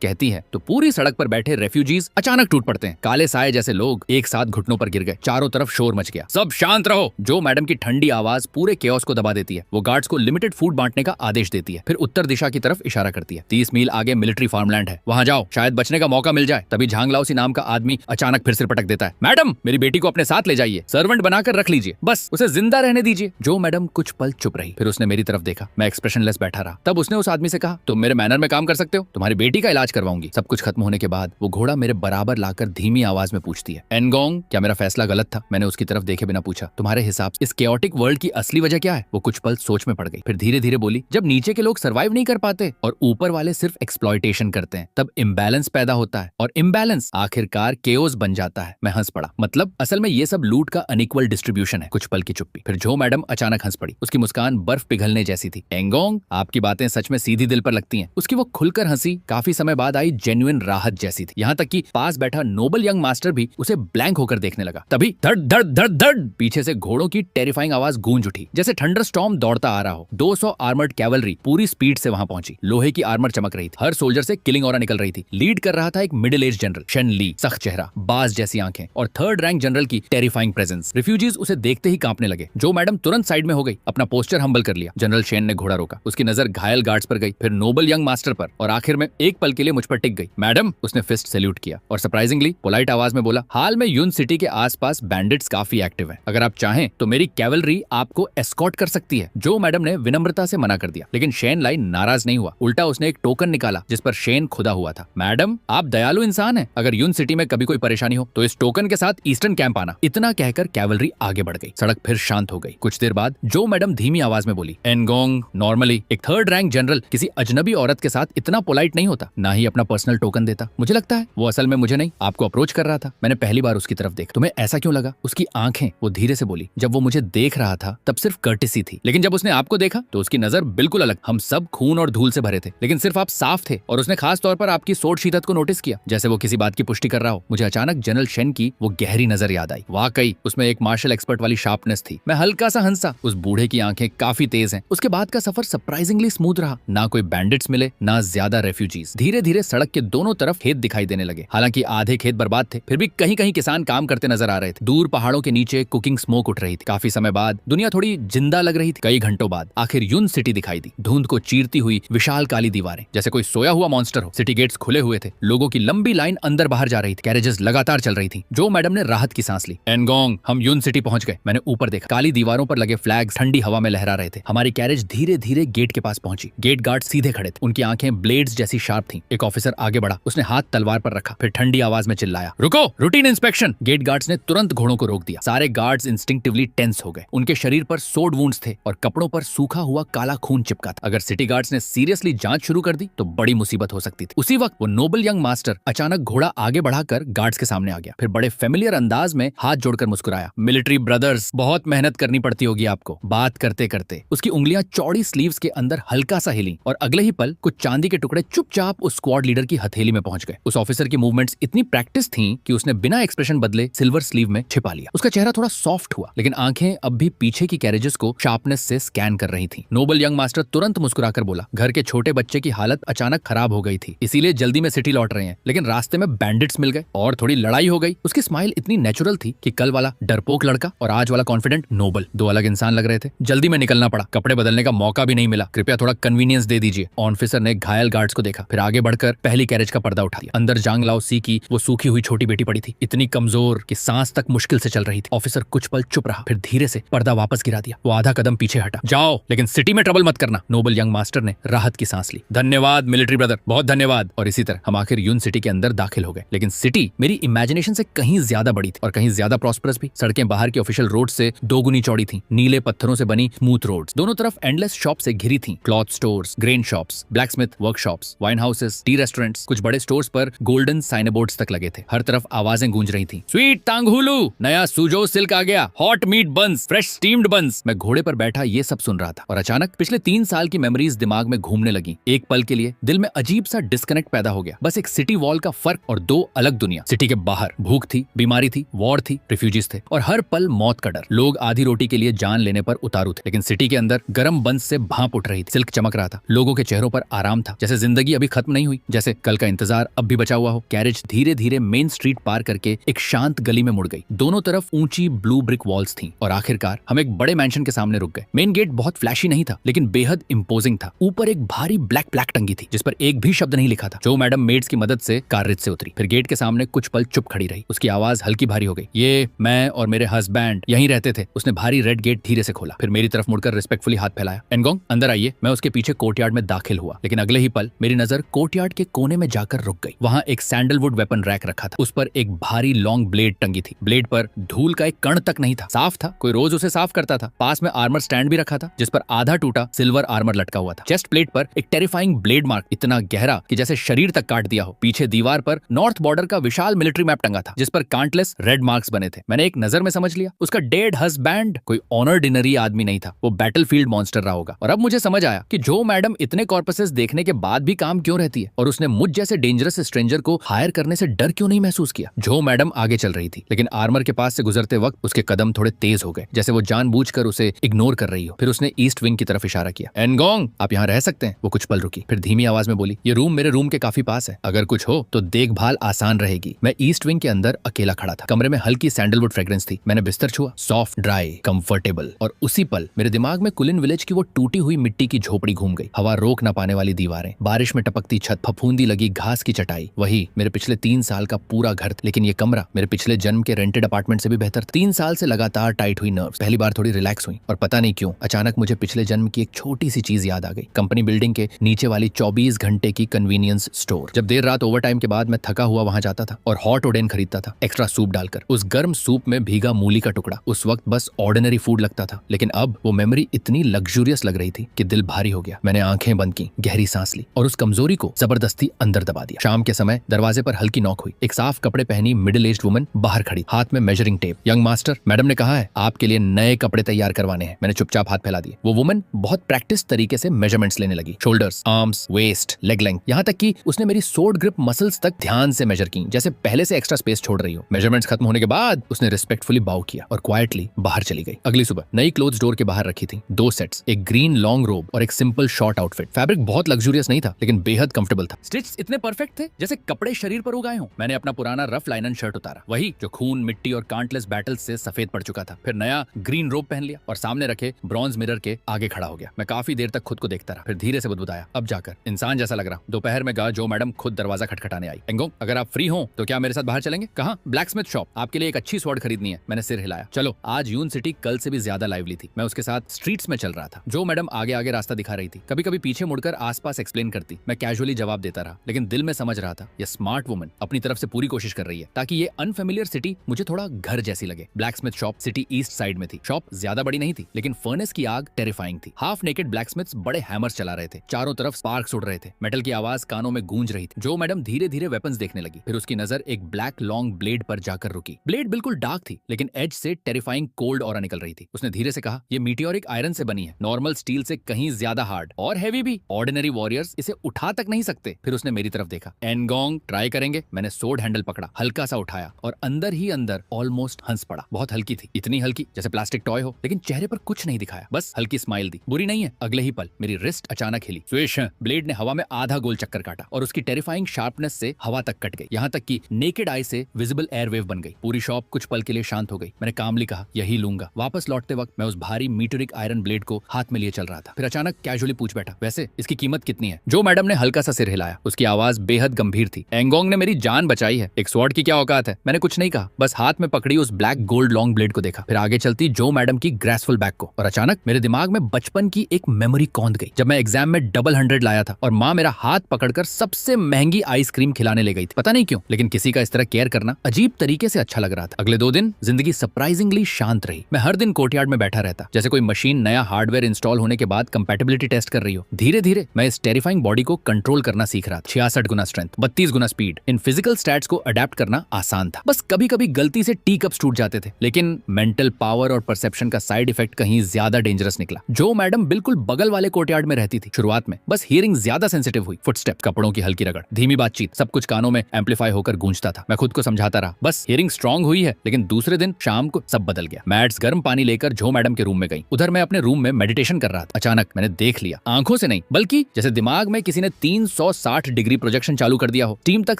कहती है, तो पूरी सड़क पर बैठे रेफ्यूजीज अचानक टूट पड़ते हैं। काले साए जैसे लोग एक साथ घुटनों पर गिर गए। चारों तरफ शोर मच गया। सब शांत रहो। जो मैडम की ठंडी आवाज पूरे केओस को दबा देती है। वो गार्ड्स को लिमिटेड फूड बांटने का आदेश देती है, फिर उत्तर दिशा की तरफ इशारा करती है। 30 मील आगे मिलिट्री फार्मलैंड है, वहां जाओ, शायद बचने का मौका मिल जाए। तभी झांगलाओसी नाम का आदमी अचानक फिर सिर पटक देता है। मैडम, मेरी बेटी को अपने साथ ले जाइए, सर्वेंट बनाकर रख लीजिए, बस उसे जिंदा रहने दीजिए। जो मैडम कुछ पल चुप रही, फिर उसने मेरी तरफ देखा। मैं एक्सप्रेशनलेस बैठा रहा। तब उसने उस आदमी से कहा, तुम मेरे मैनर में काम कर सकते हो, तुम्हारी बेटी का इलाज करवाऊंगी। सब कुछ खत्म होने के बाद वो घोड़ा मेरे बराबर लाकर धीमी आवाज में पूछती है, एनगोंग, क्या मेरा फैसला गलत था? मैंने उसकी तरफ देखे बिना पूछा, तुम्हारे हिसाब से इस केओटिक वर्ल्ड की असली वजह क्या है? वो कुछ पल सोच में पड़ गई। फिर धीरे धीरे बोली, जब नीचे के लोग सर्वाइव नहीं कर पाते और ऊपर वाले सिर्फ एक्सप्लॉयटेशन करते हैं तब इम्बैलेंस पैदा होता है, और इम्बैलेंस आखिरकार केओस बन जाता है। मैं हंस पड़ा। मतलब असल में ये सब लूट का अनइक्वल डिस्ट्रीब्यूशन है। कुछ पल की चुप्पी। फिर जो मैडम अचानक हंस पड़ी। उसकी मुस्कान बर्फ पिघलने जैसी थी। एंगोंग, आपकी बातें सच में सीधी दिल पर लगती हैं। उसकी वो खुलकर हंसी काफी समय बाद आई जेन्युइन राहत जैसी थी। यहाँ तक कि पास बैठा नोबल यंग मास्टर भी उसे ब्लैंक होकर देखने लगा। तभी धड़ धड़ धड़ धड़ पीछे से घोड़ों की टेरिफाइंग आवाज गूंज उठी, जैसे थंडरस्टॉर्म दौड़ता आ रहा हो। 200 आर्मर्ड कैवलरी पूरी स्पीड से वहां पहुंची। लोहे की आर्मर चमक रही थी। हर सोल्जर से किलिंग ऑरा निकल रही थी। लीड कर रहा था एक मिडिल एज जनरल शन ली, सख्त चेहरा, बाज जैसी आंखें और थर्ड रैंक जनरल की टेरिफाइंग प्रेजेंस। रिफ्यूजीज उसे देखते ही कांपने लगे। जो मैडम तुरंत साइड में हो गई, अपना पोस्टर हम्बल कर लिया। जनरल शेन ने घोड़ा रोका। उसकी नजर घायल गार्ड्स पर गई, फिर नोबल यंग मास्टर पर, और आखिर में एक पल के लिए मुझ पर टिक गई। मैडम, उसने फिस्ट सैल्यूट किया और सरप्राइजिंगली पोलाइट आवाज में बोला, हाल में यून सिटी के आसपास बैंडिट्स काफी एक्टिव हैं। अगर आप चाहें तो मेरी कैवलरी आपको एस्कॉर्ट कर सकती है। जो मैडम ने विनम्रता से मना कर दिया, लेकिन शेन लाई नाराज नहीं हुआ। उल्टा उसने एक टोकन निकाला जिस पर शेन खुदा हुआ था। मैडम, आप दयालु इंसान हैं। अगर यून सिटी में कभी कोई परेशानी हो तो इस टोकन के साथ ईस्टर्न कैंप आना। इतना कहकर कैवलरी आगे बढ़ गई। सड़क फिर शांत हो गई। कुछ देर बाद जो मैडम धीमी आवाज में बोली, एनगोंग, नॉर्मली एक थर्ड रैंक जनरल किसी अजनबी औरत के साथ इतना पोलाइट नहीं होता, ना ही अपना पर्सनल टोकन देता। मुझे लगता है वो असल में मुझे नहीं, आपको अप्रोच कर रहा था। मैंने पहली बार उसकी तरफ देखा। तुम्हें ऐसा क्यों लगा? उसकी आंखें, वो धीरे से बोली, जब वो मुझे देख रहा था तब सिर्फ कर्टिसी थी, लेकिन जब उसने आपको देखा तो उसकी नजर बिल्कुल अलग। हम सब खून और धूल से भरे थे, लेकिन सिर्फ आप साफ थे, और उसने खास तौर पर आपकी सोट शीतत को नोटिस किया, जैसे वो किसी बात की पुष्टि कर रहा हो। मुझे अचानक जनरल शेन की वो गहरी नजर याद आई। वाकई उसमें एक मार्शल एक्सपर्ट वाली शार्पनेस थी। मैं हल्का सा हंसा। उस बूढ़े की आंखें काफी तेज हैं। उसके बाद का सफर सरप्राइजिंगली स्मूथ रहा। ना कोई बैंडिट्स मिले, ना ज्यादा रेफ्यूजीज। धीरे धीरे सड़क के दोनों तरफ खेत दिखाई देने लगे। हालांकि आधे खेत बर्बाद थे, फिर भी कहीं कहीं किसान काम करते नजर आ रहे थे। दूर पहाड़ों के नीचे कुकिंग स्मोक उठ रही थी। काफी समय बाद दुनिया थोड़ी जिंदा लग रही थी। कई घंटों बाद आखिर यून सिटी दिखाई दी। धुंध को चीरती हुई विशाल काली दीवारें, जैसे कोई सोया हुआ मॉन्स्टर हो। सिटी गेट्स खुले हुए थे। लोगों की लंबी लाइन अंदर बाहर जा रही थी। कैरेजेस लगातार चल रही थी। जो मैडम ने राहत की सांस ली। एनगोंग, हम यून सिटी पहुंच गए। मैंने ऊपर देखा। काली दीवारों पर लगे फ्लैग्स ठंडी हवा में लहरा रहे थे। हमारी कैरेज धीरे धीरे गेट के पास पहुंची। गेट गार्ड सीधे खड़े थे। उनकी आंखें ब्लेड्स जैसी शार्प थीं। एक ऑफिसर आगे बढ़ा। उसने हाथ तलवार पर रखा, फिर ठंडी आवाज में चिल्लाया, रुको, रूटीन इंस्पेक्शन। गेट गार्ड्स ने तुरंत घोड़ों को रोक दिया। सारे गार्ड्स इंस्टिंक्टिवली टेंस हो गए। उनके शरीर पर सोड वुंड्स थे और कपड़ों पर सूखा हुआ काला खून चिपका था। अगर सिटी गार्ड्स ने सीरियसली जांच शुरू कर दी तो बड़ी मुसीबत हो सकती थी। उसी वक्त वो नोबल यंग मास्टर अचानक घोड़ा आगे बढ़ाकर गार्ड्स के सामने आ गया। फिर बड़े फेमिलियर अंदाज में हाथ जोड़कर मुस्कुराया, मिलिट्री ब्रदर्स, बहुत मेहनत करनी पड़ती होगी आपको। बात करते करते उसकी उंगलियां चौड़ी स्लीव्स के अंदर हल्का सा हिली और अगले ही पल कुछ चांदी के टुकड़े चुपचाप उस स्क्वाड लीडर की हथेली में पहुंच गए। उस ऑफिसर की मूवमेंट्स इतनी प्रैक्टिस थीं कि उसने बिना एक्सप्रेशन बदले सिल्वर स्लीव में छिपा लिया। उसका चेहरा थोड़ा सॉफ्ट हुआ, लेकिन आंखें अब भी पीछे की कैरेजेस को शार्पनेस से स्कैन कर रही थीं। नोबल यंग मास्टर तुरंत मुस्कुराकर बोला, घर के छोटे बच्चे की हालत अचानक खराब हो गई थी, इसीलिए जल्दी में सिटी लौट रहे हैं, लेकिन रास्ते में बैंडिट्स मिल गए और थोड़ी लड़ाई हो गई। उसकी स्माइल इतनी नेचुरल थी कि कल वाला डरपोक लड़का और आज वाला कॉन्फिडेंट नोबल दो अलग इंसान लग रहे थे। जल्दी में निकलना पड़ा। कपड़े बदलने का मौका भी नहीं मिला। कृपया थोड़ा कन्वीनियंस दे दीजिए। ऑफिसर ने घायल गार्ड्स को देखा, फिर आगे बढ़कर पहली कैरेज का पर्दा उठा दिया। अंदर जांग लाओ सी की वो सूखी हुई छोटी बेटी पड़ी थी, इतनी कमजोर कि सांस तक मुश्किल से चल रही थी। ऑफिसर कुछ पल चुप रहा, फिर धीरे से पर्दा वापस गिरा दिया। वो आधा कदम पीछे हटा। जाओ, लेकिन सिटी में ट्रबल मत करना। नोबल यंग मास्टर ने राहत की सांस ली। धन्यवाद मिलिट्री ब्रदर, बहुत धन्यवाद। और इसी तरह हम आखिर यून सिटी के अंदर दाखिल हो गए। लेकिन सिटी मेरी इमेजिनेशन से कहीं ज्यादा बड़ी थी और कहीं ज्यादा प्रॉस्परस भी। सड़कें बाहर की ऑफिशियल रोड से दोगुनी चौड़ी थी। नीले पत्थरों से बनी स्मूथ रोड्स, दोनों तरफ एंडलेस शॉप से घिरी थी। Cloth stores, grain shops, blacksmith workshops, wine houses, T restaurants, कुछ बड़े स्टोर्स पर गोल्डन साइन बोर्ड्स तक लगे थे। हर तरफ आवाजें गूंज रही थी, स्वीट तांगहुलू, नया सुजो सिल्क आ गया, हॉट मीट बंस, फ्रेश स्टीम्ड बंस। मैं घोड़े पर बैठा ये सब सुन रहा था और अचानक पिछले 3 साल की मेमोरीज दिमाग में घूमने लगी। एक पल के लिए दिल में अजीब सा डिस्कनेक्ट पैदा हो गया। बस एक सिटी वॉल का फर्क और दो अलग दुनिया। सिटी के बाहर भूख थी, बीमारी थी, वॉर थी, रिफ्यूजीज थे और हर पल मौत का डर। लोग आधी रोटी के लिए जान लेने पर उतारू थे, लेकिन सिटी के अंदर गर्म बंस से भाप उठ रही थी। सिल्क चमक रहा था। लोगों के चेहरों पर आराम था, जैसे जिंदगी अभी खत्म नहीं हुई, जैसे कल का इंतजार अब भी बचा हुआ हो। कैरेज धीरे धीरे मेन स्ट्रीट पार करके एक शांत गली में मुड़ गई। दोनों तरफ ऊंची ब्लू ब्रिक वॉल्स थीं और आखिरकार हम एक बड़े मैंशन के सामने रुक गए। मेन गेट बहुत फ्लैशी नहीं था, लेकिन बेहद इंपोजिंग था। ऊपर एक भारी ब्लैक प्लैक टंगी थी जिस पर एक भी शब्द नहीं लिखा था। जो मैडम मेड्स की मदद से कार्रिज से उतरी, फिर गेट के सामने कुछ पल चुप खड़ी रही। उसकी आवाज हल्की भारी हो गई। ये मैं और मेरे हस्बैंड यहीं रहते थे। उसने भारी रेड गेट धीरे से खोला, फिर मेरी तरफ मुड़कर रिस्पेक्टफुली हाथ फैलाया। एनगोंग, अंदर आइए। मैं उसके पीछे कोर्टयार्ड में दाखिल हुआ, लेकिन अगले ही पल मेरी नजर कोर्टयार्ड के कोने में जाकर रुक गई। वहां एक सैंडलवुड वेपन रैक रखा था। उस पर एक भारी लॉन्ग ब्लेड टंगी थी। ब्लेड पर धूल का एक कण तक नहीं था। साफ था, कोई रोज उसे साफ करता था। पास में आर्मर स्टैंड भी रखा था जिस पर आधा टूटा सिल्वर आर्मर लटका हुआ था। चेस्ट प्लेट पर एक टेरिफाइंग ब्लेड मार्क, इतना गहरा कि जैसे शरीर तक काट दिया हो। पीछे दीवार पर नॉर्थ बॉर्डर का विशाल मिलिट्री मैप टंगा था जिस पर काउंटलेस रेड मार्क्स बने थे। मैंने एक नजर में समझ लिया उसका डेड हस्बैंड कोई ऑनरडिनरी आदमी नहीं था, वो बैटलफील्ड मॉन्स्टर रहा होगा। और अब मुझे समझ आया कि जो मैडम इतने कॉर्पसेस देखने के बाद भी काम क्यों रहती है और उसने मुझ जैसे डेंजरस स्ट्रेंजर को हायर करने से डर क्यों नहीं महसूस किया। जो मैडम आगे चल रही थी लेकिन आर्मर के पास से गुजरते वक्त उसके कदम थोड़े तेज हो गए, जैसे वो जानबूझकर उसे इग्नोर कर रही हो। फिर उसने ईस्ट विंग की तरफ इशारा किया। एनगोंग, आप यहाँ रह सकते हैं। वो कुछ पल रुकी, फिर धीमी आवाज में बोली, ये रूम मेरे रूम के काफी पास है, अगर कुछ हो तो देखभाल आसान रहेगी। मैं ईस्ट विंग के अंदर अकेला खड़ा था। कमरे में हल्की सैंडलवुड फ्रेग्रेंस थी। मैंने बिस्तर छुआ, सॉफ्ट, ड्राई, कंफर्टेबल। और उसी पल मेरे दिमाग में कुलिन विलेज की वो टूटी हुई मिट्टी की झोपड़ी घूम गई। हवा रोक न पाने वाली दीवारें, बारिश में टपकती छत, फफूंदी लगी घास की चटाई, वही मेरे पिछले 3 साल का पूरा घर। लेकिन ये कमरा मेरे पिछले जन्म के रेंटेड अपार्टमेंट से भी बेहतर था। 3 साल से लगातार टाइट हुई नर्व्स पहली बार थोड़ी रिलैक्स हुई और पता नहीं क्यों अचानक मुझे पिछले जन्म की एक छोटी सी चीज याद आ गई। कंपनी बिल्डिंग के नीचे वाली 24 घंटे की कन्वीनियंस स्टोर। जब देर रात ओवरटाइम के बाद मैं थका हुआ वहां जाता था और हॉट ओडेन खरीदता था, एक्स्ट्रा सूप डालकर। उस गर्म सूप में भीगा मूली का टुकड़ा उस वक्त बस ऑर्डिनरी फूड लगता था, लेकिन अब वो मेमोरी इतनी लग्जूरियस लग रही थी कि दिल भारी हो गया। मैंने आंखें बंद की, गहरी सांस ली और उस कमजोरी को जबरदस्ती अंदर दबा दिया। शाम के समय दरवाजे पर हल्की नॉक हुई। एक साफ कपड़े पहनी मिडिल एज्ड वुमन बाहर खड़ी, हाथ में measuring tape. Young master, madam ने कहा है आपके लिए नए कपड़े तैयार करवाने हैं। मैंने चुपचाप हाथ फैला दिए। वो वुमन बहुत प्रैक्टिस तरीके से मेजरमेंट्स लेने लगी, shoulders, arms, waist, leg length, यहाँ तक कि उसने मेरी सोर्ड ग्रिप मसल्स तक ध्यान से मेजर की, जैसे पहले से एक्स्ट्रा स्पेस छोड़ रही हो। मेजरमेंट्स खत्म होने के बाद उसने रिस्पेक्टफुली बाउ किया और क्वाइटली बाहर चली गई। अगली सुबह नई क्लोथ्स डोर के बाहर रखी थी, 2 सेट्स, एक ग्रीन लॉन्ग रोब और एक सिंपल शॉर्ट आउटफिट। फैब्रिक बहुत लग्जूरियस नहीं था लेकिन बेहद कंफर्टेबल था। स्टिच इतने परफेक्ट थे जैसे कपड़े शरीर पर उगाए हों। मैंने अपना पुराना रफ लाइनन शर्ट उतारा, वही जो खून, मिट्टी और काउंटलेस बैटल्स से सफेद पड़ चुका था। फिर नया ग्रीन रोब पहन लिया और सामने रखे ब्रॉन्ज मिरर के आगे खड़ा हो गया। मैं काफी देर तक खुद को देखता रहा, फिर धीरे से बुदबुदाया, अब जाकर इंसान जैसा लग रहा। दोपहर में जो मैडम खुद दरवाजा खटखटाने आई। एंगोंग, अगर आप फ्री हो तो क्या मेरे साथ बाहर चलेंगे? कहाँ? ब्लैक स्मिथ शॉप, आपके लिए एक अच्छी स्वॉर्ड खरीदनी है। मैंने सिर हिलाया। चलो। आज यून सिटी कल से भी ज्यादा लाइवली थी। मैं उसके साथ स्ट्रीट्स में चल रहा था। जो मैडम आगे आगे रास्ता दिखा रही थी, कभी कभी पीछे मुड़कर आसपास एक्सप्लेन करती। मैं कैजुअली जवाब देता रहा, लेकिन दिल में समझ रहा था ये स्मार्ट वुमन अपनी तरफ से पूरी कोशिश कर रही है ताकि ये अनफेमिलियर सिटी मुझे थोड़ा घर जैसी लगे। Black Smith shop city east side में थी। शॉप ज्यादा बड़ी नहीं थी लेकिन फर्नेस की आग टेरिफाइंग थी। हाफ नेकेड ब्लैक स्मिथ्स बड़े हैमर्स चला रहे थे। चारों तरफ स्पार्क्स उड़ रहे थे। मेटल की आवाज कानों में गूंज रही थी। जो मैडम धीरे धीरे वेपन्स देखने लगी। फिर उसकी नजर एक ब्लैक लॉन्ग ब्लेड पर जाकर रुकी। ब्लेड बिल्कुल डार्क थी लेकिन एज से टेरिफाइंग कोल्ड ऑरा निकल रही थी। उसने धीरे से कहा, ये मीटियोरिक आयरन से बनी है, नॉर्मल स्टील से कहीं ज्यादा हार्ड और हैवी भी। ऑर्डिनरी वॉरियर्स इसे उठा तक नहीं सकते। फिर उसने मेरी तरफ देखा। एनगोंग, ट्राई करेंगे? मैंने सोर्ड हैंडल पकड़ा, हल्का सा उठाया और अंदर ही अंदर ऑलमोस्ट हंस पड़ा। बहुत हल्की थी, इतनी हल्की जैसे प्लास्टिक टॉय हो, लेकिन चेहरे पर कुछ नहीं दिखाया, बस हल्की स्माइल दी। बुरी नहीं है। अगले ही पल मेरी रिस्ट अचानक हिली। स्विश, ब्लेड ने हवा में आधा गोल चक्कर काटा और उसकी टेरिफाइंग शार्पनेस से हवा तक कट गई, यहाँ तक कि नेकेड आई से विजिबल एयर वेव बन गई। पूरी शॉप कुछ पल के लिए शांत हो गई। मैंने कामली कहा, यही लूंगा। वापस लौटते वक्त मैं उस भारी मीटरिक आयरन ब्लेड को हाथ में लिए चल रहा था। फिर अचानक कैजुअली पूछ बैठा, वैसे इसकी कीमत कितनी है? जो मैडम ने हल्का सा सिर हिलाया। उसकी आवाज बेहद गंभीर थी। एंगोंग ने मेरी जान बचाई है, एक स्वॉर्ड की क्या औकात है? मैंने कुछ नहीं कहा, बस हाथ में पकड़ी उस ब्लैक गोल्ड लॉन्ग ब्लेड को देखा, फिर आगे चलती जो मैडम की ग्रेसफुल बैक को। और अचानक मेरे दिमाग में बचपन की एक मेमोरी कौंध गई, जब मैं एग्जाम में डबल 100 लाया था और माँ मेरा हाथ पकड़कर सबसे महंगी आइसक्रीम खिलाने ले गई थी। पता नहीं क्यों, लेकिन किसी का इस तरह केयर करना अजीब तरीके से अच्छा लग रहा था। अगले 2 दिन जिंदगी सरप्राइजिंगली शांत रही। मैं हर दिन कोर्टयार्ड में बैठा रहता, जैसे कोई मशीन नया हार्डवेयर इंस्टॉल होने के बाद कंपैटिबिलिटी टेस्ट कर रही हो। धीरे धीरे मैं इस टेरिफाइंग बॉडी को कंट्रोल करना सीख रहा था। 66 गुना स्ट्रेंथ, 32 गुना स्पीड। इन फिजिकल स्टैट्स को अडेप्ट करना आसान था, बस कभी कभी गलती से टी कप्स टूट जाते थे। लेकिन मेंटल पावर और परसेप्शन का साइड इफेक्ट कहीं ज्यादा डेंजरस निकला। जो मैडम बिल्कुल बगल वाले कोर्टयार्ड में रहती थी। शुरुआत में बस हियरिंग ज्यादा सेंसिटिव हुई। फुटस्टेप, कपड़ों की हल्की रगड़, धीमी बातचीत, सब कुछ कानों में एम्पलीफाई होकर गूंजता था। मैं खुद को समझाता रहा, बस हियरिंग स्ट्रांग हुई है। लेकिन दूसरे दिन शाम को सब बदल गया। मैड्स गर्म पानी लेकर जो मैडम के रूम में गई। उधर मैं अपने रूम में मेडिटेशन कर रहा था। अचानक मैंने देख लिया, आंखों से नहीं बल्कि जैसे दिमाग में किसी ने 360 डिग्री प्रोजेक्शन चालू कर दिया हो। टीम तक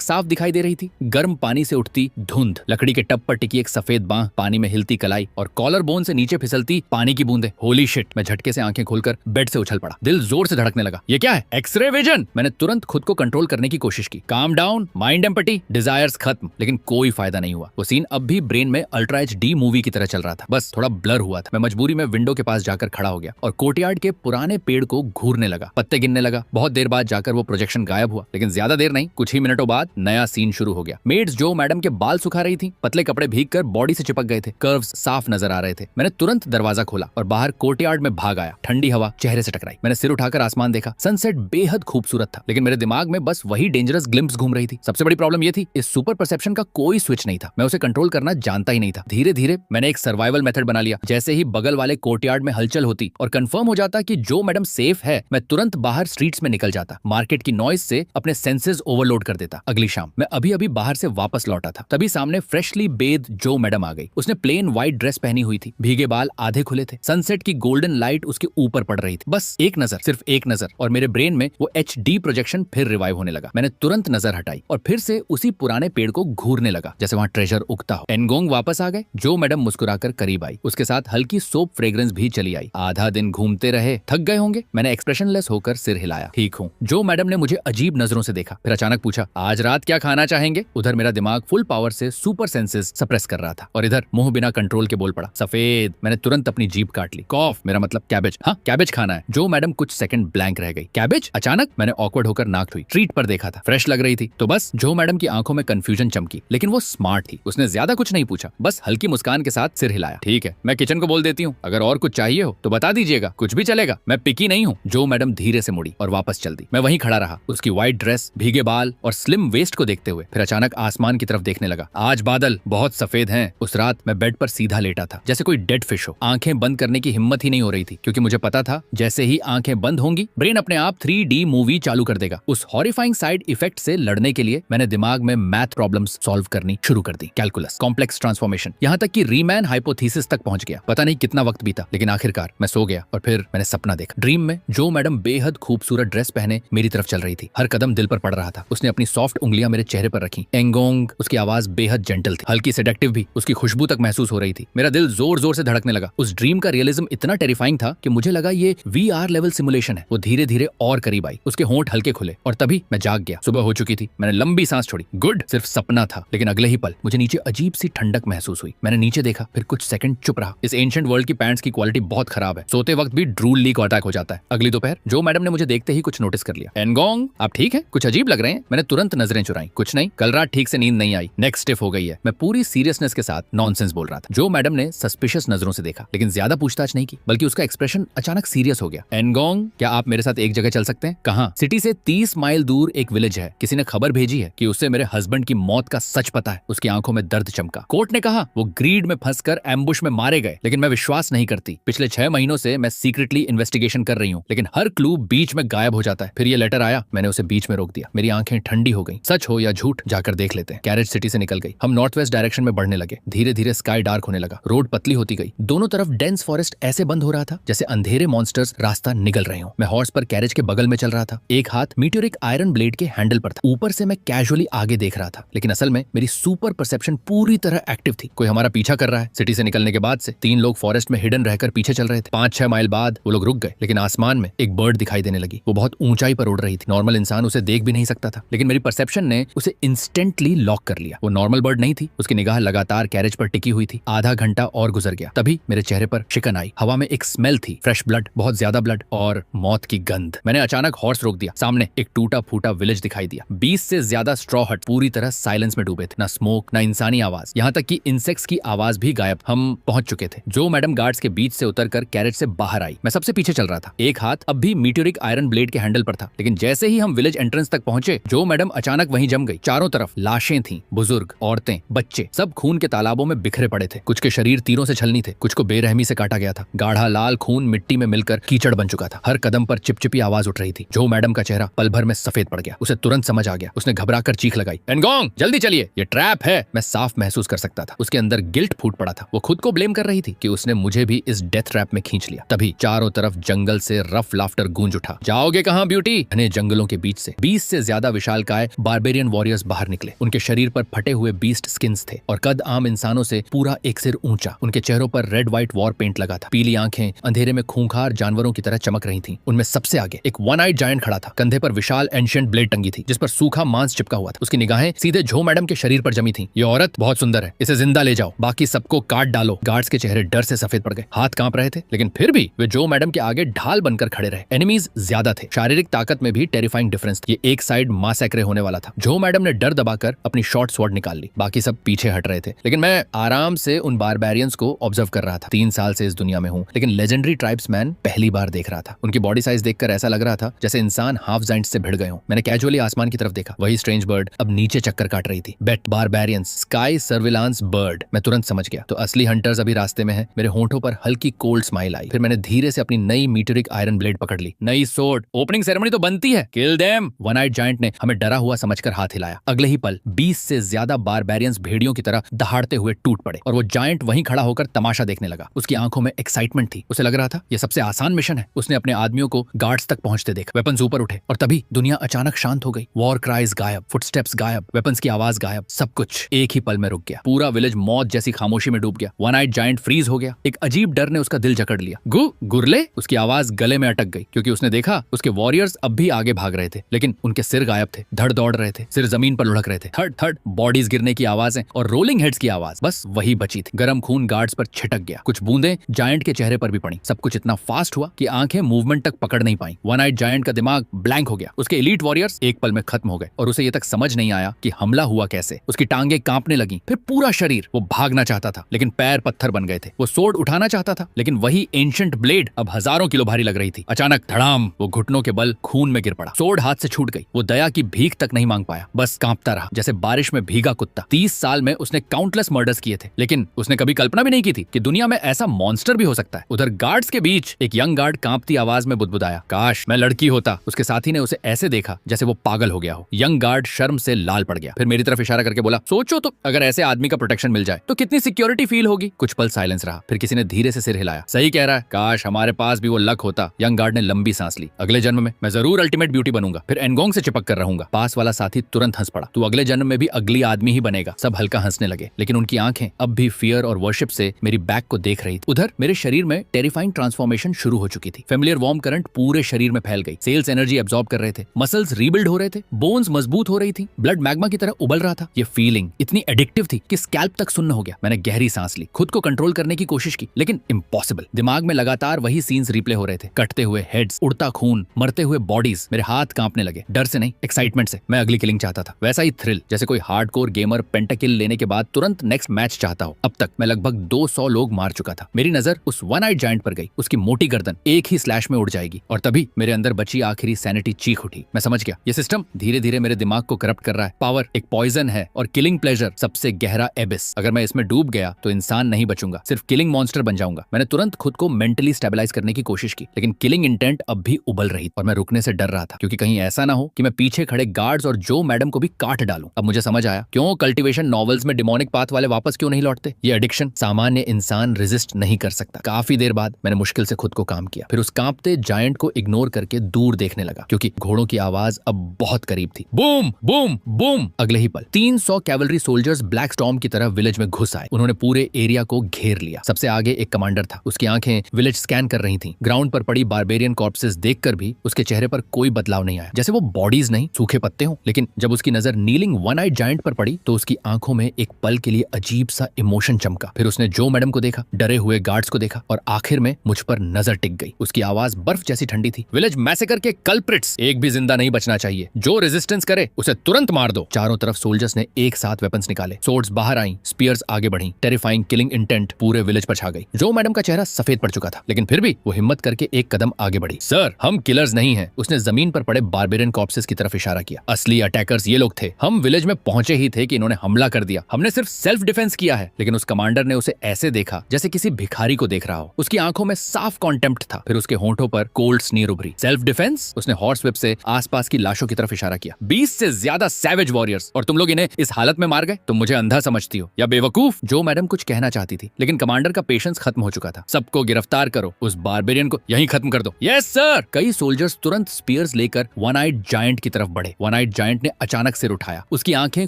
साफ दिखाई दे रही थी। गर्म पानी से उठती धुंध, लकड़ी के टब पर टिकी एक सफेद बांह, पानी में हिलती कलाई और कॉलर बोन से नीचे फिसलती पानी की बूंदें। Holy shit! मैं झटके से आंखें खोलकर बेड से उछल पड़ा। दिल जोर से धड़कने लगा। ये क्या है? X-ray vision! मैंने तुरंत खुद को कंट्रोल करने की कोशिश की। Calm down, mind empathy, desires खत्म, लेकिन कोई फायदा नहीं हुआ। वो सीन अब भी ब्रेन में अल्ट्रा एचडी मूवी की तरह चल रहा था, बस थोड़ा ब्लर हुआ था। मैं मजबूरी में विंडो के पास जाकर खड़ा हो गया और कोर्टयार्ड के पुराने पेड़ को घूरने लगा, पत्ते गिनने लगा। बहुत देर बाद जाकर वो प्रोजेक्शन गायब हुआ, लेकिन ज्यादा देर नहीं, कुछ ही मिनटों बाद नया सीन शुरू हो गया। मेड्स जो मैडम के बाल सुखा रही थी, पतले कपड़े भीगकर बॉडी से चिपक गए थे, कर्व्स साफ नजर आ रहे थे। मैंने तुरंत दरवाजा खोला और बाहर बाहर कोर्टयार्ड में भाग आया। ठंडी हवा चेहरे से टकराई। मैंने सिर उठाकर आसमान देखा। सनसेट बेहद खूबसूरत था, लेकिन मेरे दिमाग में बस वही डेंजरस ग्लिम्प्स घूम रही थी। सबसे बड़ी प्रॉब्लम ये थी, इस सुपर परसेप्शन का कोई स्विच नहीं था। मैं उसे कंट्रोल करना जानता ही नहीं था। धीरे धीरे मैंने एक सर्वाइवल मेथड बना लिया। जैसे ही बगल वाले कोर्टयार्ड में हलचल होती और कंफर्म हो जाता कि जो मैडम सेफ है, मैं तुरंत बाहर स्ट्रीट्स में निकल जाता। मार्केट की नॉइज से अपने सेंसेस ओवरलोड कर देता। अगली शाम मैं अभी अभी बाहर से वापस लौटा था, तभी सामने फ्रेशली बेद जो मैडम आ गई। उसने प्लेन व्हाइट ड्रेस पहनी हुई थी, भीगे बाल आधे खुले थे। सनसेट की गोल्डन लाइट उसके ऊपर पड़ रही थी। बस एक नजर, सिर्फ एक नजर, और मेरे ब्रेन में वो HD प्रोजेक्शन फिर रिवाइव होने लगा। मैंने तुरंत नजर हटाई और फिर से उसी पुराने पेड़ को घूरने लगा जैसे वहां ट्रेजर उगता हो। एनगोंग वापस आ गए। जो मैडम मुस्कुराकर करीब आई। उसके साथ हल्की सोप फ्रेग्रेंस भी चली आई। आधा दिन घूमते रहे, थक गए होंगे। मैंने एक्सप्रेशनलेस होकर सिर हिलाया। ठीक हूँ। जो मैडम ने मुझे अजीब नजरों से देखा, फिर अचानक पूछा, आज रात क्या खाना चाहेंगे? उधर मेरा दिमाग फुल पावर से सुपर सेंसेस सप्रेस कर रहा था और इधर मुंह बिना कंट्रोल के बोल पड़ा, सफेद। मैंने तुरंत अपनी जीभ काट ली। कॉफ, मेरा मतलब कैबेज। हाँ, कैबेज खाना है। जो मैडम कुछ सेकंड ब्लैंक रह गई। कैबेज? अचानक मैंने ऑकवर्ड होकर नाक धोई। ट्रीट पर देखा था, फ्रेश लग रही थी। तो बस जो मैडम की आंखों में कंफ्यूजन चमकी, लेकिन वो स्मार्ट थी। उसने ज्यादा कुछ नहीं पूछा, बस हल्की मुस्कान के साथ सिर हिलाया। ठीक है, मैं किचन को बोल देती हूँ, अगर और कुछ चाहिए हो तो बता दीजिएगा, कुछ भी चलेगा, मैं पिकी नहीं हूँ। जो मैडम धीरे से मुड़ी और वापस चल दी। मैं वहीं खड़ा रहा, उसकी व्हाइट ड्रेस, भीगे बाल और स्लिम वेस्ट को देखते हुए। फिर अचानक आसमान की तरफ देखने लगा। आज बादल बहुत सफेद हैं। उस रात मैं बेड पर सीधा लेटा था, जैसे कोई डेड फिश हो। आंखें बंद करने की हिम्मत ही नहीं हो रही थी, क्योंकि मुझे पता था जैसे ही आंखें बंद होंगी, ब्रेन अपने आप 3D मूवी चालू कर देगा। उस हॉरिफाइंग साइड इफेक्ट से लड़ने के लिए मैंने दिमाग में मैथ प्रॉब्लम्स सॉल्व करनी शुरू कर दी। कैलकुलस, कॉम्प्लेक्स ट्रांसफॉर्मेशन, यहाँ तक कि रीमैन हाइपोथेसिस तक पहुंच गया। पता नहीं कितना वक्त बीता, लेकिन आखिरकार मैं सो गया और फिर मैंने सपना देखा। ड्रीम में जो मैडम बेहद खूबसूरत ड्रेस पहने मेरी तरफ चल रही थी। हर कदम दिल पर पड़ रहा था। उसने अपनी सॉफ्ट उंगलियां मेरे चेहरे पर रखी। एंगोंग, उसकी आवाज बेहद जेंटल थी, हल्की सेडेक्टिव भी। उसकी खुशबू तक महसूस हो रही थी। मेरा दिल जोर जोर से धड़कने लगा। उस ड्रीम का रियलिज्म इतना टेरिफाइंग था कि मुझे लगा ये VR लेवल सिमुलेशन है। वो धीरे धीरे और करीब आई। उसके होंठ हल्के खुले और तभी मैं जाग गया। सुबह हो चुकी थी। मैंने लंबी सांस छोड़ी। गुड, सिर्फ सपना था। लेकिन अगले ही पल मुझे नीचे अजीब सी ठंडक महसूस हुई। मैंने नीचे देखा, फिर कुछ सेकंड चुप रहा। इस एंशिएंट वर्ल्ड की पैंट्स की क्वालिटी बहुत खराब है। सोते वक्त भी ड्रूल लीक अटैक हो जाता है। अगली दोपहर जो मैडम ने मुझे देखते ही कुछ नोटिस कर लिया। एनगोंग, आप ठीक है? कुछ अजीब लग रहे हैं। मैंने तुरंत नजरें चुराई। कुछ नहीं, कल रात ठीक से नींद नहीं आई। नेक्स्ट स्टिफ हो गई है। मैं पूरी सीरियसनेस के साथ नॉनसेंस बोल रहा था। जो मैडम ने सस्पिशियस नजरों से देखा, लेकिन ज्यादा पूछताछ नहीं की, बल्कि उसका एक्सप्रेशन अचानक सीरियस हो गया। एनगोंग, क्या आप मेरे साथ एक जगह चल सकते हैं? कहाँ? सिटी से 30 माइल दूर एक विलेज है। किसी ने खबर भेजी है कि उससे मेरे हस्बैंड की मौत का सच पता है। उसकी आंखों में दर्द चमका। कोर्ट ने कहा वो ग्रीड में फंसकर एम्बुश में मारे गए, लेकिन मैं विश्वास नहीं करती। पिछले 6 महीनों से मैं सीक्रेटली इन्वेस्टिगेशन कर रही हूँ, लेकिन हर क्लू बीच में गायब हो जाता है। फिर ये लेटर आया, मैंने उसे बीच में रोक दिया। मेरी आंखें ठंडी हो गई। सच हो या झूठ, जाकर देख लेते हैं। कैरेज सिटी से निकल गई। हम नॉर्थ वेस्ट डायरेक्शन में बढ़ने लगे। धीरे धीरे स्काई डार्क होने लगा। रोड पतली होती गई। दोनों तरफ डेंस फॉरेस्ट ऐसे बंद हो रहा था जैसे अंधेरे मॉन्स्टर्स रास्ता निगल रहे हो। मैं हॉर्स पर कैरेज के बगल में चल रहा था। एक हाथ मीटियोरिक आयरन ब्लेड के हैंडल पर था। ऊपर से मैं कैजुअली आगे देख रहा था, लेकिन असल में मेरी सुपर परसेप्शन पूरी तरह एक्टिव थी। कोई हमारा पीछा कर रहा है। सिटी से निकलने के बाद से 3 लोग फॉरेस्ट में हिडन रहकर पीछे चल रहे थे। 5-6 माइल बाद वो लोग रुक गए, लेकिन आसमान में एक बर्ड दिखाई देने लगी। वो बहुत ऊंचाई पर उड़ रही थी। नॉर्मल इंसान उसे देख भी नहीं सकता था, लेकिन मेरी परसेप्शन ने उसे इंस्टेंटली लॉक कर लिया। वो नॉर्मल बर्ड नहीं थी। उसकी निगाह लगातार कैरेज पर टिकी हुई थी। आधा घंटा और गुजर गया। तभी मेरे चेहरे पर शिकन आई। हवा में एक स्मेल थी, फ्रेश ब्लड, बहुत ज्यादा ब्लड और मौत की गंध। मैंने अचानक हॉर्स रोक दिया। सामने एक टूटा फूटा विलेज दिखाई दिया। 20 से ज्यादा स्ट्रॉ हट पूरी तरह साइलेंस में डूबे थे। ना स्मोक, ना इंसानी आवाज, यहाँ तक कि इंसेक्ट्स की आवाज भी गायब। हम पहुंच चुके थे। जो मैडम गार्ड्स के बीच से उतरकर कैरेज से बाहर आई। मैं सबसे पीछे चल रहा था। एक हाथ अब भी मीटियोरिक आयरन ब्लेड के हैंडल पर था, लेकिन जैसे ही हम विलेज एंट्रेंस तक पहुंचे, जो मैडम अचानक वहीं जम गई। चारों तरफ लाशें थीं, बुजुर्ग, औरतें, बच्चे, सब खून के तालाबों में बिखरे पड़े थे। कुछ के शरीर तीरों से छलनी थे, कुछ को बेरहमी से काटा गया था। गाढ़ा लाल खून मिट्टी में मिलकर कीचड़ बन चुका था। हर कदम पर चिपचिपी आवाज उठ रही थी। जो मैडम का चेहरा पल भर में सफेद पड़ गया। उसे तुरंत समझ आ गया। उसने घबराकर चीख लगाई, एनगोंग, जल्दी चलिए, ये ट्रैप है। मैं साफ महसूस कर सकता था। उसके अंदर गिल्ट फूट पड़ा था। वो खुद को ब्लेम कर रही थी कि उसने मुझे भी इस डेथ ट्रैप में खींच लिया। तभी चारों तरफ जंगल से रफ लाफ्टर गूंज उठा। जाओगे कहां ब्यूटी? घने जंगलों के बीच से 20 से ज्यादा विशालकाय बारबेरियन वॉरियर्स बाहर निकले। उनके शरीर पर फटे हुए बीस्ट स्किन्स थे और कद आम इंसानों से पूरा एक सिर ऊंचा। उनके चेहरों पर रेड व्हाइट वॉर पेंट लगा था। पीली आंखें अंधेरे में खूंखार जानवरों की तरह चमक रही थीं। उनमें सबसे आगे एक वन आइड जायंट खड़ा था। कंधे पर विशाल एंशिएंट ब्लेड टंगी थी, जिस पर सूखा मांस चिपका हुआ था। उसकी निगाहें सीधे जो मैडम के शरीर पर जमी थीं। ये औरत बहुत सुंदर है, इसे जिंदा ले जाओ, बाकी सबको काट डालो। गार्ड्स के चेहरे डर से सफेद पड़ गए। हाथ कांप रहे थे, लेकिन फिर भी वे जो मैडम के आगे ढाल बनकर खड़े रहे। एनिमीज ज्यादा थे। शारीरिक ताकत में भी टेरिफाइंग डिफरेंस। ये एक साइड मासैक्रे होने वाला था। जो मैडम ने डर दबाकर अपनी शॉर्ट स्वॉर्ड निकाल ली। बाकी सब पीछे हट रहे थे, लेकिन मैं आराम से उन बारबेरियंस को ऑब्जर्व कर रहा था। 3 साल से इस दुनिया दुनिया में हूँ, लेकिन लेजेंडरी ट्राइब्समैन पहली बार देख रहा था। उनकी बॉडी साइज देखकर ऐसा लग रहा था जैसे इंसान हाफ जाइंट से भिड़ गए हों। मैंने कैजुअली आसमान की तरफ देखा, वही स्ट्रेंज बर्ड अब नीचे चक्कर काट रही थी। बेट बारबेरियंस स्काई सर्विलांस बर्ड। मैं तुरंत समझ गया, तो असली हंटर्स अभी रास्ते में है। मेरे होंठों पर हल्की कोल्ड स्माइल आई। फिर मैंने धीरे से अपनी नई मीटरिक आयरन ब्लेड पकड़ ली। नई सोर्ड, ओपनिंग सेरेमनी तो बनती है, kill them. One eyed giant ने हमें डरा हुआ समझकर हाथ हिलाया। अगले ही पल 20 से ज्यादा बारबेरियंस भेड़ियों की तरह दहाड़ते हुए टूट पड़े और वो जायंट वहीं खड़ा होकर तमाशा देखने लगा। उसकी आंखों में एक्साइटमेंट थी। उसे लग रहा था ये सबसे आसान मिशन है। उसने अपने आदमियों को गार्ड्स तक पहुंचते देखा। वेपन्स ऊपर उठे और तभी दुनिया अचानक शांत हो गई। वॉर क्राइज गायब, फुटस्टेप्स गायब, वेपन्स की आवाज गायब, सब कुछ एक ही पल में रुक गया। पूरा विलेज मौत जैसी खामोशी में डूब गया। वन आइड जायंट फ्रीज हो गया। एक अजीब डर ने उसका दिल जकड़ लिया। गुरले, उसकी आवाज गले में अटक गई, क्योंकि उसने देखा उसके वॉरियर्स अब भी आगे भाग रहे थे, लेकिन उनके सिर गायब थे, धड़ दौड़ रहे थे, सिर जमीन पर लुढ़क रहे थे। थर्ड थर्ड बॉडीज गिरने की आवाजें और रोलिंग हेड्स की आवाज, बस वही बची थी। गरम खून गार्ड्स पर छिटक गया। कुछ बूंदें जायंट के चेहरे पर भी पड़ी। सब कुछ इतना फास्ट हुआ कि आंखें मूवमेंट तक पकड़ नहीं पाई। वन आइड जायंट का दिमाग ब्लैंक हो गया। उसके एलीट वॉरियर्स एक पल में खत्म हो गए और उसे ये तक समझ नहीं आया कि हमला हुआ कैसे। उसकी टांगे कांपने लगी, फिर पूरा शरीर। वो भागना चाहता था, लेकिन पैर पत्थर बन गए थे। वो सोर्ड उठाना चाहता था, लेकिन वही एंशिएंट ब्लेड अब हजारों किलो भारी लग रही थी। अचानक धड़ाम, वो घुटनों के बल खून में गिर पड़ा। सोर्ड हाथ से छूट गई। वो दया की भीख तक नहीं मांग पाया, बस कांपता रहा जैसे बारिश में भीगा कुत्ता। 30 साल में उसने काउंटलेस मर्डर्स किए थे, लेकिन उसने कभी कल्पना भी नहीं की थी कि दुनिया में ऐसा मॉन्स्टर भी हो सकता है। उधर गार्ड्स के बीच एक यंग गार्ड कांपती आवाज में बुदबुदाया, काश मैं लड़की होता। उसके साथी ने उसे ऐसे देखा जैसे वो पागल हो गया हो। यंग गार्ड शर्म से लाल पड़ गया, फिर मेरी तरफ इशारा करके बोला, सोचो तो अगर ऐसे आदमी का प्रोटेक्शन मिल जाए तो कितनी सिक्योरिटी फील होगी। कुछ पल साइलेंस रहा, फिर किसी ने धीरे से सिर हिलाया, सही कह रहा है, काश हमारे पास भी वो लक होता। यंग गार्ड ने लंबी सांस ली, अगले जन्म में मैं जरूर अल्टीमेट ब्यूटी बनूंगा, फिर एनगोंग से चिपक कर रहूंगा। पास वाला साथी तुरंत हंस पड़ा, तू अगले जन्म में भी अगली आदमी ही बनेगा। सब हल्का हंसने लगे, लेकिन उनकी आंखें अब भी फियर और वर्शिप से मेरी बैक को देख रही थी। उधर मेरे शरीर में टेरिफाइंग ट्रांसफॉर्मेशन शुरू हो चुकी थी। फेमिलियर वार्म करंट पूरे शरीर में फैल गई। सेल्स एनर्जी एब्जॉर्ब कर रहे थे, मसल्स रीबिल्ड हो रहे थे, बोन्स मजबूत हो रही थी, ब्लड मैग्मा की तरह उबल रहा था। ये फीलिंग इतनी एडिक्टिव थी कि स्कैल्प तक सुन्न हो गया। मैंने गहरी सांस ली, खुद को कंट्रोल करने की कोशिश की, लेकिन इम्पॉसिबल। दिमाग में लगातार वही सीन्स रिप्ले हो रहे थे, कटते हुए हेड्स, उड़ता खून, मरते हुए बॉडीज। मेरे हाथ कांपने लगे, डर से नहीं, एक्साइटमेंट से। मैं अगली किलिंग चाहता था, वैसा ही थ्रिल जैसे कोई हार्डकोर गेमर पेंटाकिल लेने के बाद तुरंत नेक्स्ट मैच चाहता हो। अब तक मैं लगभग 200 लोग मार चुका था। मेरी नजर उस वन आइड जायंट पर गई। उसकी मोटी गर्दन एक ही स्लैश में उड़ जाएगी, और तभी मेरे अंदर बची आखिरी सैनिटी चीख उठी। मैं समझ गया, ये सिस्टम धीरे धीरे मेरे दिमाग को करप्ट कर रहा है। पावर एक पॉइजन है और किलिंग प्लेजर सबसे गहरा एबिस। अगर मैं इसमें डूब गया तो इंसान नहीं बचूंगा, सिर्फ किलिंग मॉन्स्टर बन जाऊंगा। मैंने तुरंत खुद को मेंटली स्टेबलाइज करने की कोशिश की, लेकिन किलिंग इंटेंट अब भी उबल रही और मैं रुकने से डर रहा था, क्योंकि कहीं ऐसा ना हो कि मैं पीछे खड़े गार्ड्स और जो मैडम को भी काट डालूं। अब मुझे समझ आया क्यों कल्टीवेशन नॉवेल्स में डिमोनिक पाथ वाले वापस क्यों नहीं लौटते। ये एडिक्शन सामान्य इंसान रेजिस्ट नहीं कर सकता। काफी देर बाद मैंने मुश्किल से खुद को काम किया, फिर उस कांपते जायंट को इग्नोर करके दूर देखने लगा, क्योंकि घोड़ों की आवाज अब बहुत करीब थी। Boom boom boom. अगले ही पल 300 कैवलरी सोल्जर्स ब्लैक स्टॉर्म की तरह विलेज में घुस आए। उन्होंने पूरे एरिया को घेर लिया। सबसे आगे एक कमांडर था, उसकी आंखें विलेज स्कैन कर रही थीं। ग्राउंड पर पड़ी बारबेरियन कॉर्प्सेस देखकर भी उसके चेहरे पर कोई बदलाव नहीं आया, जैसे वो बॉडीज नहीं सूखे पत्ते हों। लेकिन जब उसकी नजर नीलिंग वन आइड जायंट पर पड़ी तो उसकी आंखों में एक पल के लिए अजीब सा इमोशन चमका। फिर उसने जो मैडम को देखा, डरे हुए गार्ड्स को देखा, और आखिर में मुझ पर नजर टिक गई। उसकी आवाज बर्फ जैसी ठंडी थी। विलेज मैसेकर के कल्प्रिट्स, एक भी जिंदा नहीं बचना चाहिए। जो रेजिस्टेंस करे उसे तुरंत मार दो। चारों तरफ सोल्जर्स ने एक साथ वेपन्स निकाले। सोर्ड्स बाहर आई, स्पीयर्स आगे बढ़ी। टेरिफाइंग किलिंग इंटेंट पूरे विलेज पर छा गई। जो मैडम का चेहरा सफेद पड़ चुका था, लेकिन फिर भी वो हिम्मत करके एक कदम आगे बढ़ी। सर, हम किलर्स नहीं हैं। उसने जमीन पर पड़े बारबेरियन कॉर्प्सेस की तरफ इशारा किया। असली अटैकर्स ये लोग थे। हम विलेज में पहुंचे ही थे कि इन्होंने हमला कर दिया। हमने सिर्फ सेल्फ डिफेंस किया है। लेकिन उस कमांडर ने उसे ऐसे देखा जैसे किसी भिखारी को देख रहा हो। उसकी आंखों में साफ कॉन्टेम्प्ट था, फिर उसके होंठों पर कोल्ड स्नीर उभरी। Self defence? उसने हॉर्स व्हिप से आसपास की लाशों की तरफ इशारा किया। 20 से ज्यादा सैवेज वॉरियर्स, और तुम लोग इन्हें इस हालत में मार गए। तुम मुझे अंधा समझती हो या बेवकूफ? जो मैडम कुछ कहना चाहती थी, लेकिन कमांडर का पेशेंस खत्म हो चुका था। सबको गिरफ्तार करो, उस बारबेरियन को यहीं खत्म कर दो। Yes sir. कई सोल्जर्स तुरंत स्पीयर्स लेकर वन आइड जायंट की तरफ बढ़े। वन आइड जायंट ने अचानक सिर उठाया। उसकी आंखें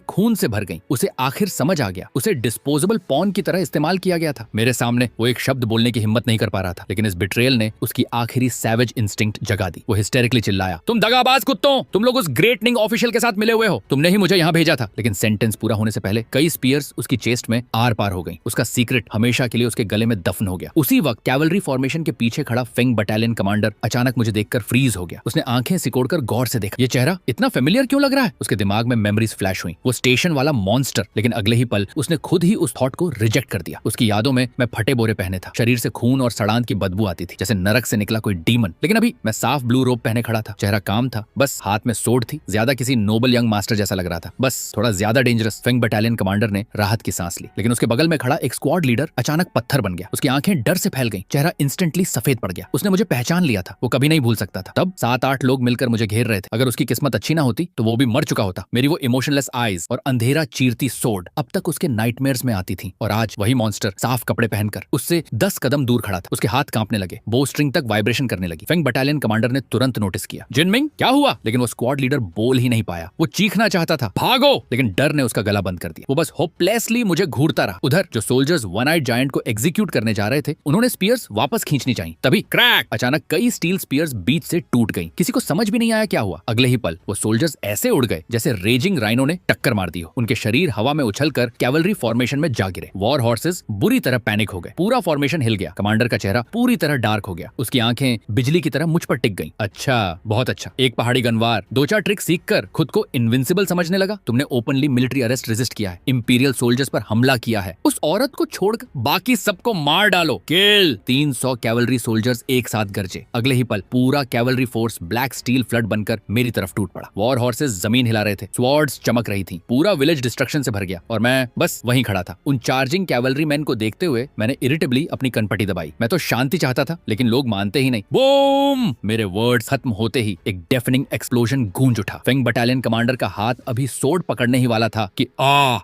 खून से भर गईं। उसे आखिर समझ आ गया, उसे डिस्पोजेबल पॉन की तरह इस्तेमाल किया गया था। मेरे सामने वो एक शब्द बोलने की हिम्मत नहीं कर पा रहा था, लेकिन इस बिट्रेयल ने उसकी आखिरी सैवेज इंस्टिंक्ट जगा दी। वो हिस्टेरिकली चिल्लाया, तुम दगाबाज कुत्तों, तुम लोग उस ग्रेटनिंग ऑफिशियल के साथ मिले हुए हो। तुमने ही मुझे यहाँ भेजा था। लेकिन सेंटेंस पूरा होने से पहले कई स्पीयर्स उसकी चेस्ट में आर पार हो गई। उसका सीक्रेट हमेशा के लिए उसके गले में दफन हो गया। उसी वक्त कैवलरी फॉर्मेशन के पीछे खड़ा फेंग बटालियन कमांडर अचानक मुझे देखकर फ्रीज हो गया। उसने आंखें सिकोड़कर गौर से देखा। ये चेहरा इतना फेमिलियर क्यों लग रहा है? उसके दिमाग में मेमोरीज फ्लैश हुई। वो स्टेशन वाला मॉन्स्टर। लेकिन अगले ही पल उसने खुद ही उस थॉट को रिजेक्ट कर दिया। उसकी यादों में मैं फटे बोरे पहने था, था। शरीर से खून और सड़ांत की बदबू आती थी, जैसे नरक से निकला कोई डीमन। लेकिन अभी मैं साफ ब्लू रोब पहने खड़ा था, चेहरा काम था, बस हाथ में सोड थी। ज्यादा किसी नोबल यंग मास्टर जैसा लग रहा था, बस थोड़ा ज्यादा डेंजरस। फेंग बटालियन कमांडर ने राहत की सांस ली, लेकिन उसके बगल में खड़ा एक स्क्वाड लीडर अचानक पत्थर बन गया। उसकी आंखें डर से फैल गईं, चेहरा इंस्टेंटली सफेद पड़ गया। उसने मुझे पहचान लिया था, वो कभी नहीं भूल सकता था। तब 7-8 लोग मिलकर मुझे घेर रहे थे। अगर उसकी किस्मत अच्छी ना होती तो वो भी मर चुका होता। मेरी वो इमोशनलेस आईज और अंधेरा चीरती सोड अब तक उसके नाइटमेयर्स में आती थी, और आज वही मॉन्स्टर साफ कपड़े पहनकर उससे 10 कदम दूर खड़ा था। उसके हाथ कांपने लगे, बो स्ट्रिंग तक वाइब्रेशन करने लगी। फेंग बटालियन कमांडर ने तुरंत नोटिस किया। जिनमिंग, क्या हुआ? लेकिन वो स्क्वाड लीडर बोल ही नहीं पाया। वो चीखना चाहता था, भागो, लेकिन डर ने उसका गला बंद कर दिया। वो बस होपलेसली मुझे घूरता रहा। उधर जो सोल्जर्स वन आइड जायंट को एग्जीक्यूट करने जा रहे थे, उन्होंने स्पीयर्स वापस खींचनी चाहिए। तभी क्रैक, अचानक कई स्टील स्पीयर्स बीच से टूट गईं। किसी को समझ भी नहीं आया क्या हुआ। अगले ही पल वो सोल्जर्स ऐसे उड़ गए जैसे रेजिंग राइनो ने टक्कर मार दी हो। उनके शरीर हवा में उछलकर कैवलरी फॉर्मेशन में जा गिरे। वॉर हॉर्सेस बुरी तरह पैनिक हो गए। पूरा फॉर्मेशन हिल गया। कमांडर का चेहरा पूरी तरह डार्क हो गया। उसकी आंखें बिजली की तरह मुझ पर टिक गईं। अच्छा, बहुत अच्छा। एक पहाड़ी गनवार 2-4 ट्रिक सीखकर खुद को इनविंसिबल समझने लगा। तुमने ओपनली मिलिट्री अरेस्ट रेजिस्ट किया है, इंपीरियल सोल्जर्स पर हमला किया है। उस औरत को छोड़कर बाकी सबको मार डालो, किल। 300 कैवलरी सोल्जर्स एक साथ गरजे। अगले ही पल पूरा cavalry force black steel flood बनकर मेरी तरफ टूट पड़ा। वॉर हॉर्सेस जमीन हिला रहे थे, स्वॉर्ड्स चमक रही थी। पूरा विलेज डिस्ट्रक्शन से भर गया और मैं बस वहीं खड़ा था। उन चार्जिंग कैवलरी मैन को देखते हुए मैंने इरिटेबली अपनी कनपटी दबाई। मैं तो शांति चाहता था, लेकिन लोग मानते ही नहीं। बूम! मेरे वर्ड्स खत्म होते ही एक डेफनिंग एक्सप्लोजन गूंज उठा। फेंग बटालियन कमांडर का हाथ अभी सोड पकड़ने ही वाला था कि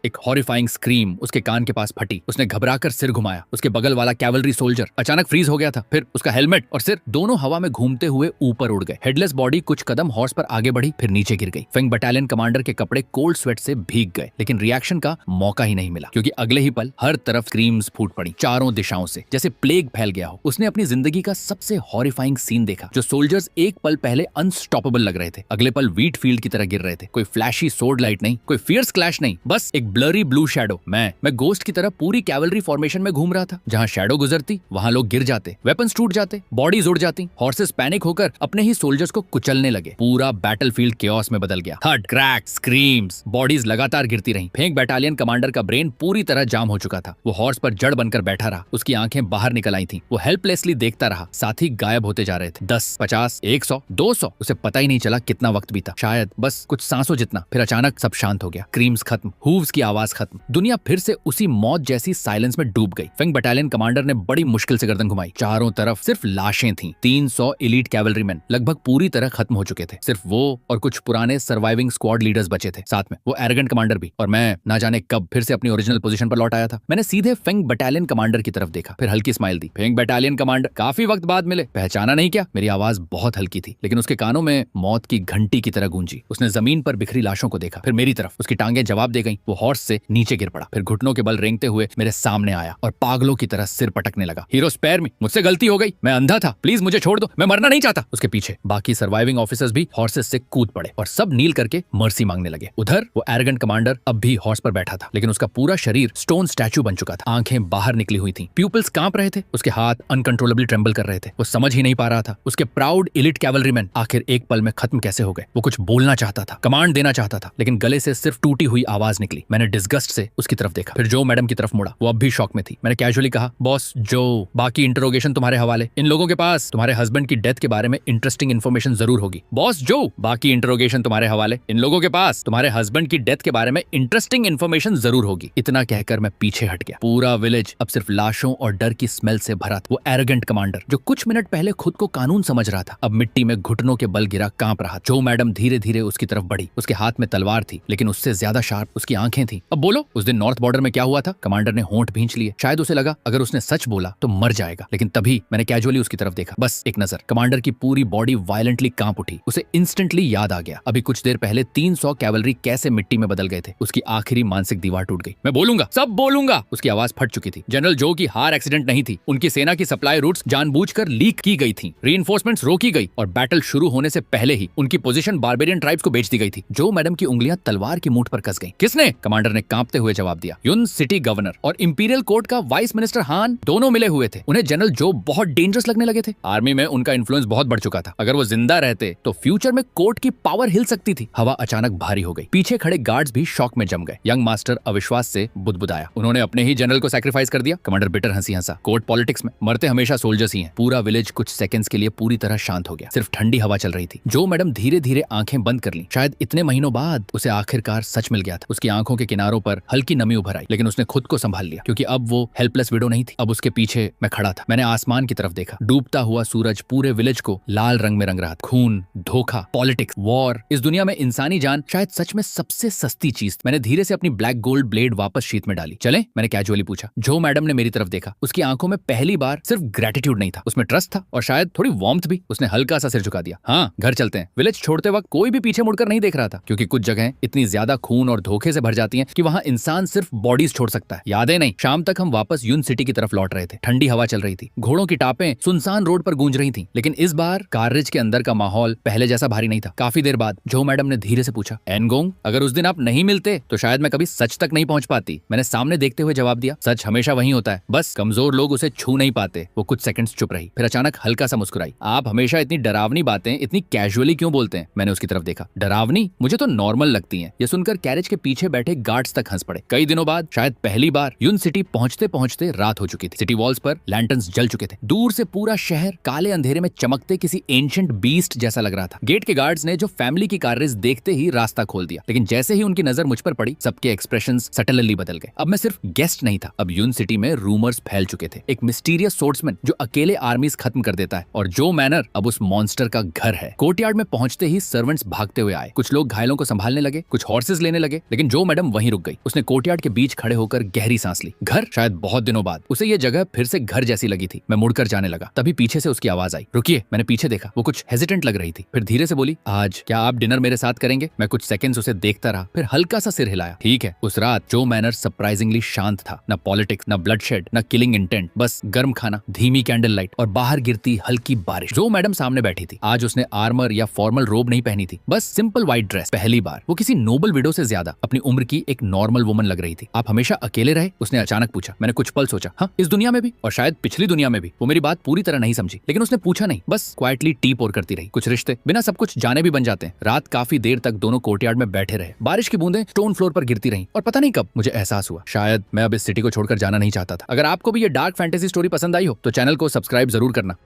एक हॉरिफाइंग स्क्रीम उसके कान के पास फटी। उसने घबराकर सिर घुमाया। उसके बगल वाला कैवलरी सोल्जर अचानक फ्रीज हो गया था। फिर उसका हेलमेट और सिर दोनों हवा में घूमते हुए ऊपर उड़ गए। हेडलेस बॉडी कुछ कदम हॉर्स पर आगे बढ़ी, फिर नीचे गिर गई। फेंग बटालियन कमांडर के कपड़े कोल्ड स्वेट से भीग गए, लेकिन रिएक्शन का मौका ही नहीं मिला, क्योंकि अगले ही पल हर तरफ स्क्रीम्स फूट पड़ी, चारों दिशाओं से, जैसे प्लेग फैल गया हो। उसने अपनी जिंदगी का सबसे हॉरिफाइंग सीन देखा। जो सोल्जर्स एक पल पहले अनस्टॉपेबल लग रहे थे, अगले पल व्हीट फील्ड की तरह गिर रहे थे। कोई फ्लैशी सोर्ड लाइट नहीं, कोई फियर्स क्लैश नहीं, बस एक ब्लरी ब्लू शैडो। मैं गोस्ट की तरह पूरी कैवलरी फॉर्मेशन में घूम रहा था। जहां शैडो गुजरती वहां लोग गिर जाते, वेपन्स टूट जाते, बॉडीज उड़ जाती। हॉर्सेस पैनिक होकर अपने ही सोल्जर्स को कुचलने लगे। पूरा बैटलफील्ड केओस में बदल गया। थर्ड क्रैक, स्क्रीम्स, बॉडीज लगातार गिरती रहीं। फेंग बटालियन कमांडर का ब्रेन पूरी तरह जाम हो चुका था। वो हॉर्स पर जड़ बनकर बैठा रहा। उसकी आंखें बाहर निकल आई थी। वो हेल्पलेसली देखता रहा। साथी गायब होते जा रहे थे। 10, 50, 100, 200, उसे पता ही नहीं चला कितना वक्त बीता। शायद बस कुछ सांसों जितना। फिर अचानक सब शांत हो गया। स्क्रीम्स खत्म, हूव्स की आवाज खत्म। दुनिया फिर से उसी मौत जैसी साइलेंस में डूब गई। फेंग बटालियन कमांडर ने बड़ी मुश्किल से गर्दन घुमाई। चारों तरफ सिर्फ लाशें थीं। 300 एलीट कैवलरीमैन लगभग पूरी तरह खत्म हो चुके थे। सिर्फ वो और कुछ पुराने सर्वाइविंग स्क्वाड लीडर्स बचे थे, साथ में वो एरोगेंट कमांडर भी। और मैं ना जाने कब फिर से अपनी ओरिजिनल पोजीशन पर लौट आया था। मैंने सीधे फेंग बटालियन कमांडर की तरफ देखा, फिर हल्की स्माइल दी। फेंग बटालियन कमांडर, काफी वक्त बाद मिले, पहचाना नहीं क्या? मेरी आवाज बहुत हल्की थी, लेकिन उसके कानों में मौत की घंटी की तरह गूंजी। उसने जमीन पर बिखरी लाशों को देखा, फिर मेरी तरफ। उसकी टांगें जवाब दे गईं। वो हॉर्स से नीचे गिर पड़ा, फिर घुटनों के बल रेंगते हुए मेरे सामने आया और पागलों की तरह सिर पटकने लगा। हीरो स्पेयर मी, मुझसे गलती हो गई, मैं अंधा था, प्लीज मुझे छोड़ दो, मैं मरना नहीं चाहता। उसके पीछे बाकी सर्वाइविंग ऑफिसर्स भी हॉर्सेस से कूद पड़े और सब नील करके मर्सी मांगने लगे। उधर वो एरोगेंट कमांडर अब भी हॉर्स पर बैठा था, लेकिन उसका पूरा शरीर स्टोन स्टैचू बन चुका था। आंखें बाहर निकली हुई थी, प्यूपिल्स कांप रहे थे, उसके हाथ अनकंट्रोलेबली ट्रेंबल कर रहे थे। वो समझ ही नहीं पा रहा था उसके प्राउड एलिट कैवलरीमैन आखिर एक पल में खत्म कैसे हो गए। वो कुछ बोलना चाहता था, कमांड देना चाहता था, लेकिन गले से सिर्फ टूटी हुई आवाज निकली। मैंने डिस्गस्ट से उसकी तरफ देखा, फिर जो मैडम की तरफ मुड़ा। वो अब भी शॉक में थी। मैंने कैजुअली कहा, बॉस जो, बाकी इंटरोगेशन तुम्हारे हवाले। इन लोगों के पास तुम्हारे हस्बैंड की डेथ के बारे में इंटरेस्टिंग इन्फॉर्मेशन जरूर होगी। बॉस जो, बाकी इंटरोगेशन तुम्हारे हवाले। इन लोगों के पास तुम्हारे हस्बैंड की डेथ के बारे में इंटरेस्टिंग इन्फॉर्मेशन जरूर होगी। इतना कहकर मैं पीछे हट गया। पूरा विलेज अब सिर्फ लाशों और डर की स्मेल से भरा था। वो एरोगेंट कमांडर जो कुछ मिनट पहले खुद को कानून समझ रहा था, अब मिट्टी में घुटनों के बल गिरा कांप रहा। जो मैडम धीरे धीरे उसकी तरफ बढ़ी। उसके हाथ में तलवार थी, लेकिन उससे ज्यादा शार्प उसकी आंखें थी। अब बोलो, उस दिन नॉर्थ बॉर्डर में क्या हुआ था? कमांडर ने होंठ भींच लिए। शायद उसे लगा अगर उसने सच बोला तो मर जाएगा, लेकिन तभी मैंने कैजुअली उसकी तरफ देखा, बस एक नजर। कमांडर की पूरी बॉडी वायलेंटली कांप उठी। उसे इंस्टेंटली याद आ गया, अभी कुछ देर पहले 300 कैवलरी कैसे मिट्टी में बदल गए थे। उसकी आखिरी मानसिक दीवार टूट गई। मैं बोलूंगा, सब बोलूंगा। उसकी आवाज फट चुकी थी। जनरल जो की हार एक्सीडेंट नहीं थी, उनकी सेना की सप्लाई रूट्स जानबूझकर लीक की गई थी, रीइंफोर्समेंट्स रोकी गई और बैटल शुरू होने से पहले ही उनकी पोजीशन बारबेरियन ट्राइब्स को बेच दी गई थी। जो मैडम की उंगलियां तलवार की मूठ पर कस गईं। किसने? कमांडर ने कांपते हुए जवाब दिया। युन सिटी गवर्नर और इंपीरियल कोर्ट का वाइस मिनिस्टर हान दोनों मिले हुए थे। उन्हें जनरल जो बहुत डेंजरस लगने लगे थे। आर्मी में उनका इन्फ्लुएंस बहुत बढ़ चुका था। अगर वो जिंदा रहते तो फ्यूचर में कोर्ट की पावर हिल सकती थी। हवा अचानक भारी हो गई। पीछे खड़े गार्ड्स भी शॉक में जम गए। यंग मास्टर अविश्वास से बुदबुदाया, उन्होंने अपने ही जनरल को सैक्रिफाइस कर दिया। कमांडर बिटर हंसी हंसा। कोर्ट पॉलिटिक्स में मरते हमेशा सोल्जर्स ही हैं। पूरा विलेज कुछ सेकंड्स के लिए पूरी तरह शांत हो गया। सिर्फ ठंडी हवा चल रही थी। जो मैडम धीरे धीरे आंखें बंद कर ली। शायद इतने महीनों बाद उसे आखिरकार सच मिल गया था। उसकी आंखों के किनारों पर हल्की नमी उभर आई, लेकिन उसने खुद को संभाल लिया, क्योंकि अब वो हेल्पलेस विडो नहीं थी। अब उसके पीछे मैं खड़ा था। मैंने आसमान की तरफ देखा। डूबता हुआ सूरज पूरे विलेज को लाल रंग में रंग रहा था। खून, धोखा, पॉलिटिक्स, वॉर। इस दुनिया में इंसानी जान शायद सच में सबसे सस्ती चीज। मैंने धीरे से अपनी ब्लैक गोल्ड ब्लेड वापस शीट में डाली। चले, मैंने कैजुअली पूछा। जो मैडम ने मेरी तरफ देखा। उसकी आंखों में पहली बार सिर्फ ग्रेटिट्यूड नहीं था, उसमें ट्रस्ट था और शायद थोड़ी वार्मथ भी। उसने हल्का सा सिर झुका दिया। हाँ, घर चलते हैं। विलेज छोड़ते वक्त कोई भी पीछे मुड़कर नहीं देख रहा था, क्योंकि कुछ जगहें इतनी ज्यादा खून और धोखे से भर जाती हैं कि वहां इंसान सिर्फ बॉडीज छोड़ सकता है। यादें नहीं। शाम तक हम वापस यून सिटी की तरफ लौट रहे थे। ठंडी हवा चल रही थी। घोड़ों की टापें सुनसान रोड पर गूंज रही थीं, लेकिन इस बार काररिज के अंदर का माहौल पहले जैसा भारी नहीं था। काफी देर बाद जो मैडम ने धीरे से पूछा, एनगोंग, अगर उस दिन आप नहीं मिलते तो शायद मैं कभी सच तक नहीं पहुंच पाती। मैंने सामने देखते हुए जवाब दिया, सच हमेशा वही होता है, बस कमजोर लोग उसे छू नहीं पाते। वो कुछ सेकंड्स चुप रही, फिर अचानक हल्का सा मुस्कुराई। आप हमेशा इतनी डरावनी बातें इतनी कैजुअली क्यों बोलते हैं? मैंने उसकी तरफ देखा। डरावनी? मुझे तो नॉर्मल लगती हैं। ये सुनकर कैरेज के पीछे बैठे गार्ड्स तक हंस पड़े। कई दिनों बाद शायद पहली बार यून सिटी पहुंचते पहुंचते रात हो चुकी थी। सिटी वॉल्स पर लैंटर्न्स जल चुके थे। दूर से पूरा शहर काले अंधेरे में चमकते किसी एंशिएंट बीस्ट जैसा लग रहा था। गेट के गार्ड्स ने जो फैमिली की काररेज देखते ही रास्ता खोल दिया, लेकिन जैसे ही उनकी नजर मुझ पर पड़ी, सबके एक्सप्रेशंस सटनली बदल गए। अब मैं सिर्फ गेस्ट नहीं था। अब यून सिटी में रूमर्स फैल चुके थे। एक मिस्टीरियस सोर्ट्समैन जो अकेले आर्मीज खत्म कर देता है, और जो मैनर अब उस मॉन्स्टर का घर है। कोर्टयार्ड में पहुंचते ही सर्वेंट्स भागते हुए आए। कुछ लोग घायलों को संभालने लगे, कुछ हॉर्सेस लेने लगे, लेकिन जो मैडम वहीं रुक गई। उसने कोर्टयार्ड के बीच खड़े होकर गहरी सांस ली। घर? शायद बहुत दिनों बाद उसे ये जगह फिर से घर जैसी लगी थी। मैं मुड़कर जाने लगा, तभी पीछे से उसकी आवाज आई, रुकिए। मैंने पीछे देखा। वो कुछ हेजिटेंट लग रही थी, फिर धीरे से बोली, आज क्या आप डिनर मेरे साथ करेंगे? मैं कुछ सेकंड्स उसे देखता रहा, फिर हल्का सा सिर हिलाया। ठीक है। उस रात जो मैनर सरप्राइजिंगली शांत था। न पॉलिटिक्स, न ब्लडशेड, न किलिंग इंटेंट, बस गर्म खाना, धीमी कैंडल लाइट और बाहर गिरती हल्की बारिश। जो मैडम सामने बैठी थी, आज उसने आर्मर या फॉर्मल रोब नहीं पहनी थी, बस सिंपल व्हाइट ड्रेस। पहली बार वो किसी नोबल विडो से ज्यादा अपनी उम्र की एक नॉर्मल वुमन लग रही थी। आप हमेशा अकेले रहे? उसने अचानक पूछा। मैंने कुछ पल सोचा। हाँ, इस दुनिया में भी और शायद पिछली दुनिया में भी। वो मेरी बात पूरी तरह नहीं समझी, लेकिन उसने पूछा नहीं, बस क्वाइटली टी पोर करती रही। कुछ रिश्ते बिना सब कुछ जाने भी बन जाते हैं। रात काफी देर तक दोनों कोर्टयार्ड में बैठे रहे। बारिश की बूंदें स्टोन फ्लोर पर गिरती रहीं, और पता नहीं कब मुझे एहसास हुआ, शायद मैं अब इस सिटी को छोड़कर जाना नहीं चाहता था। अगर आपको भी ये डार्क फैंटेसी स्टोरी पसंद आई हो तो चैनल को सब्सक्राइब जरूर करना।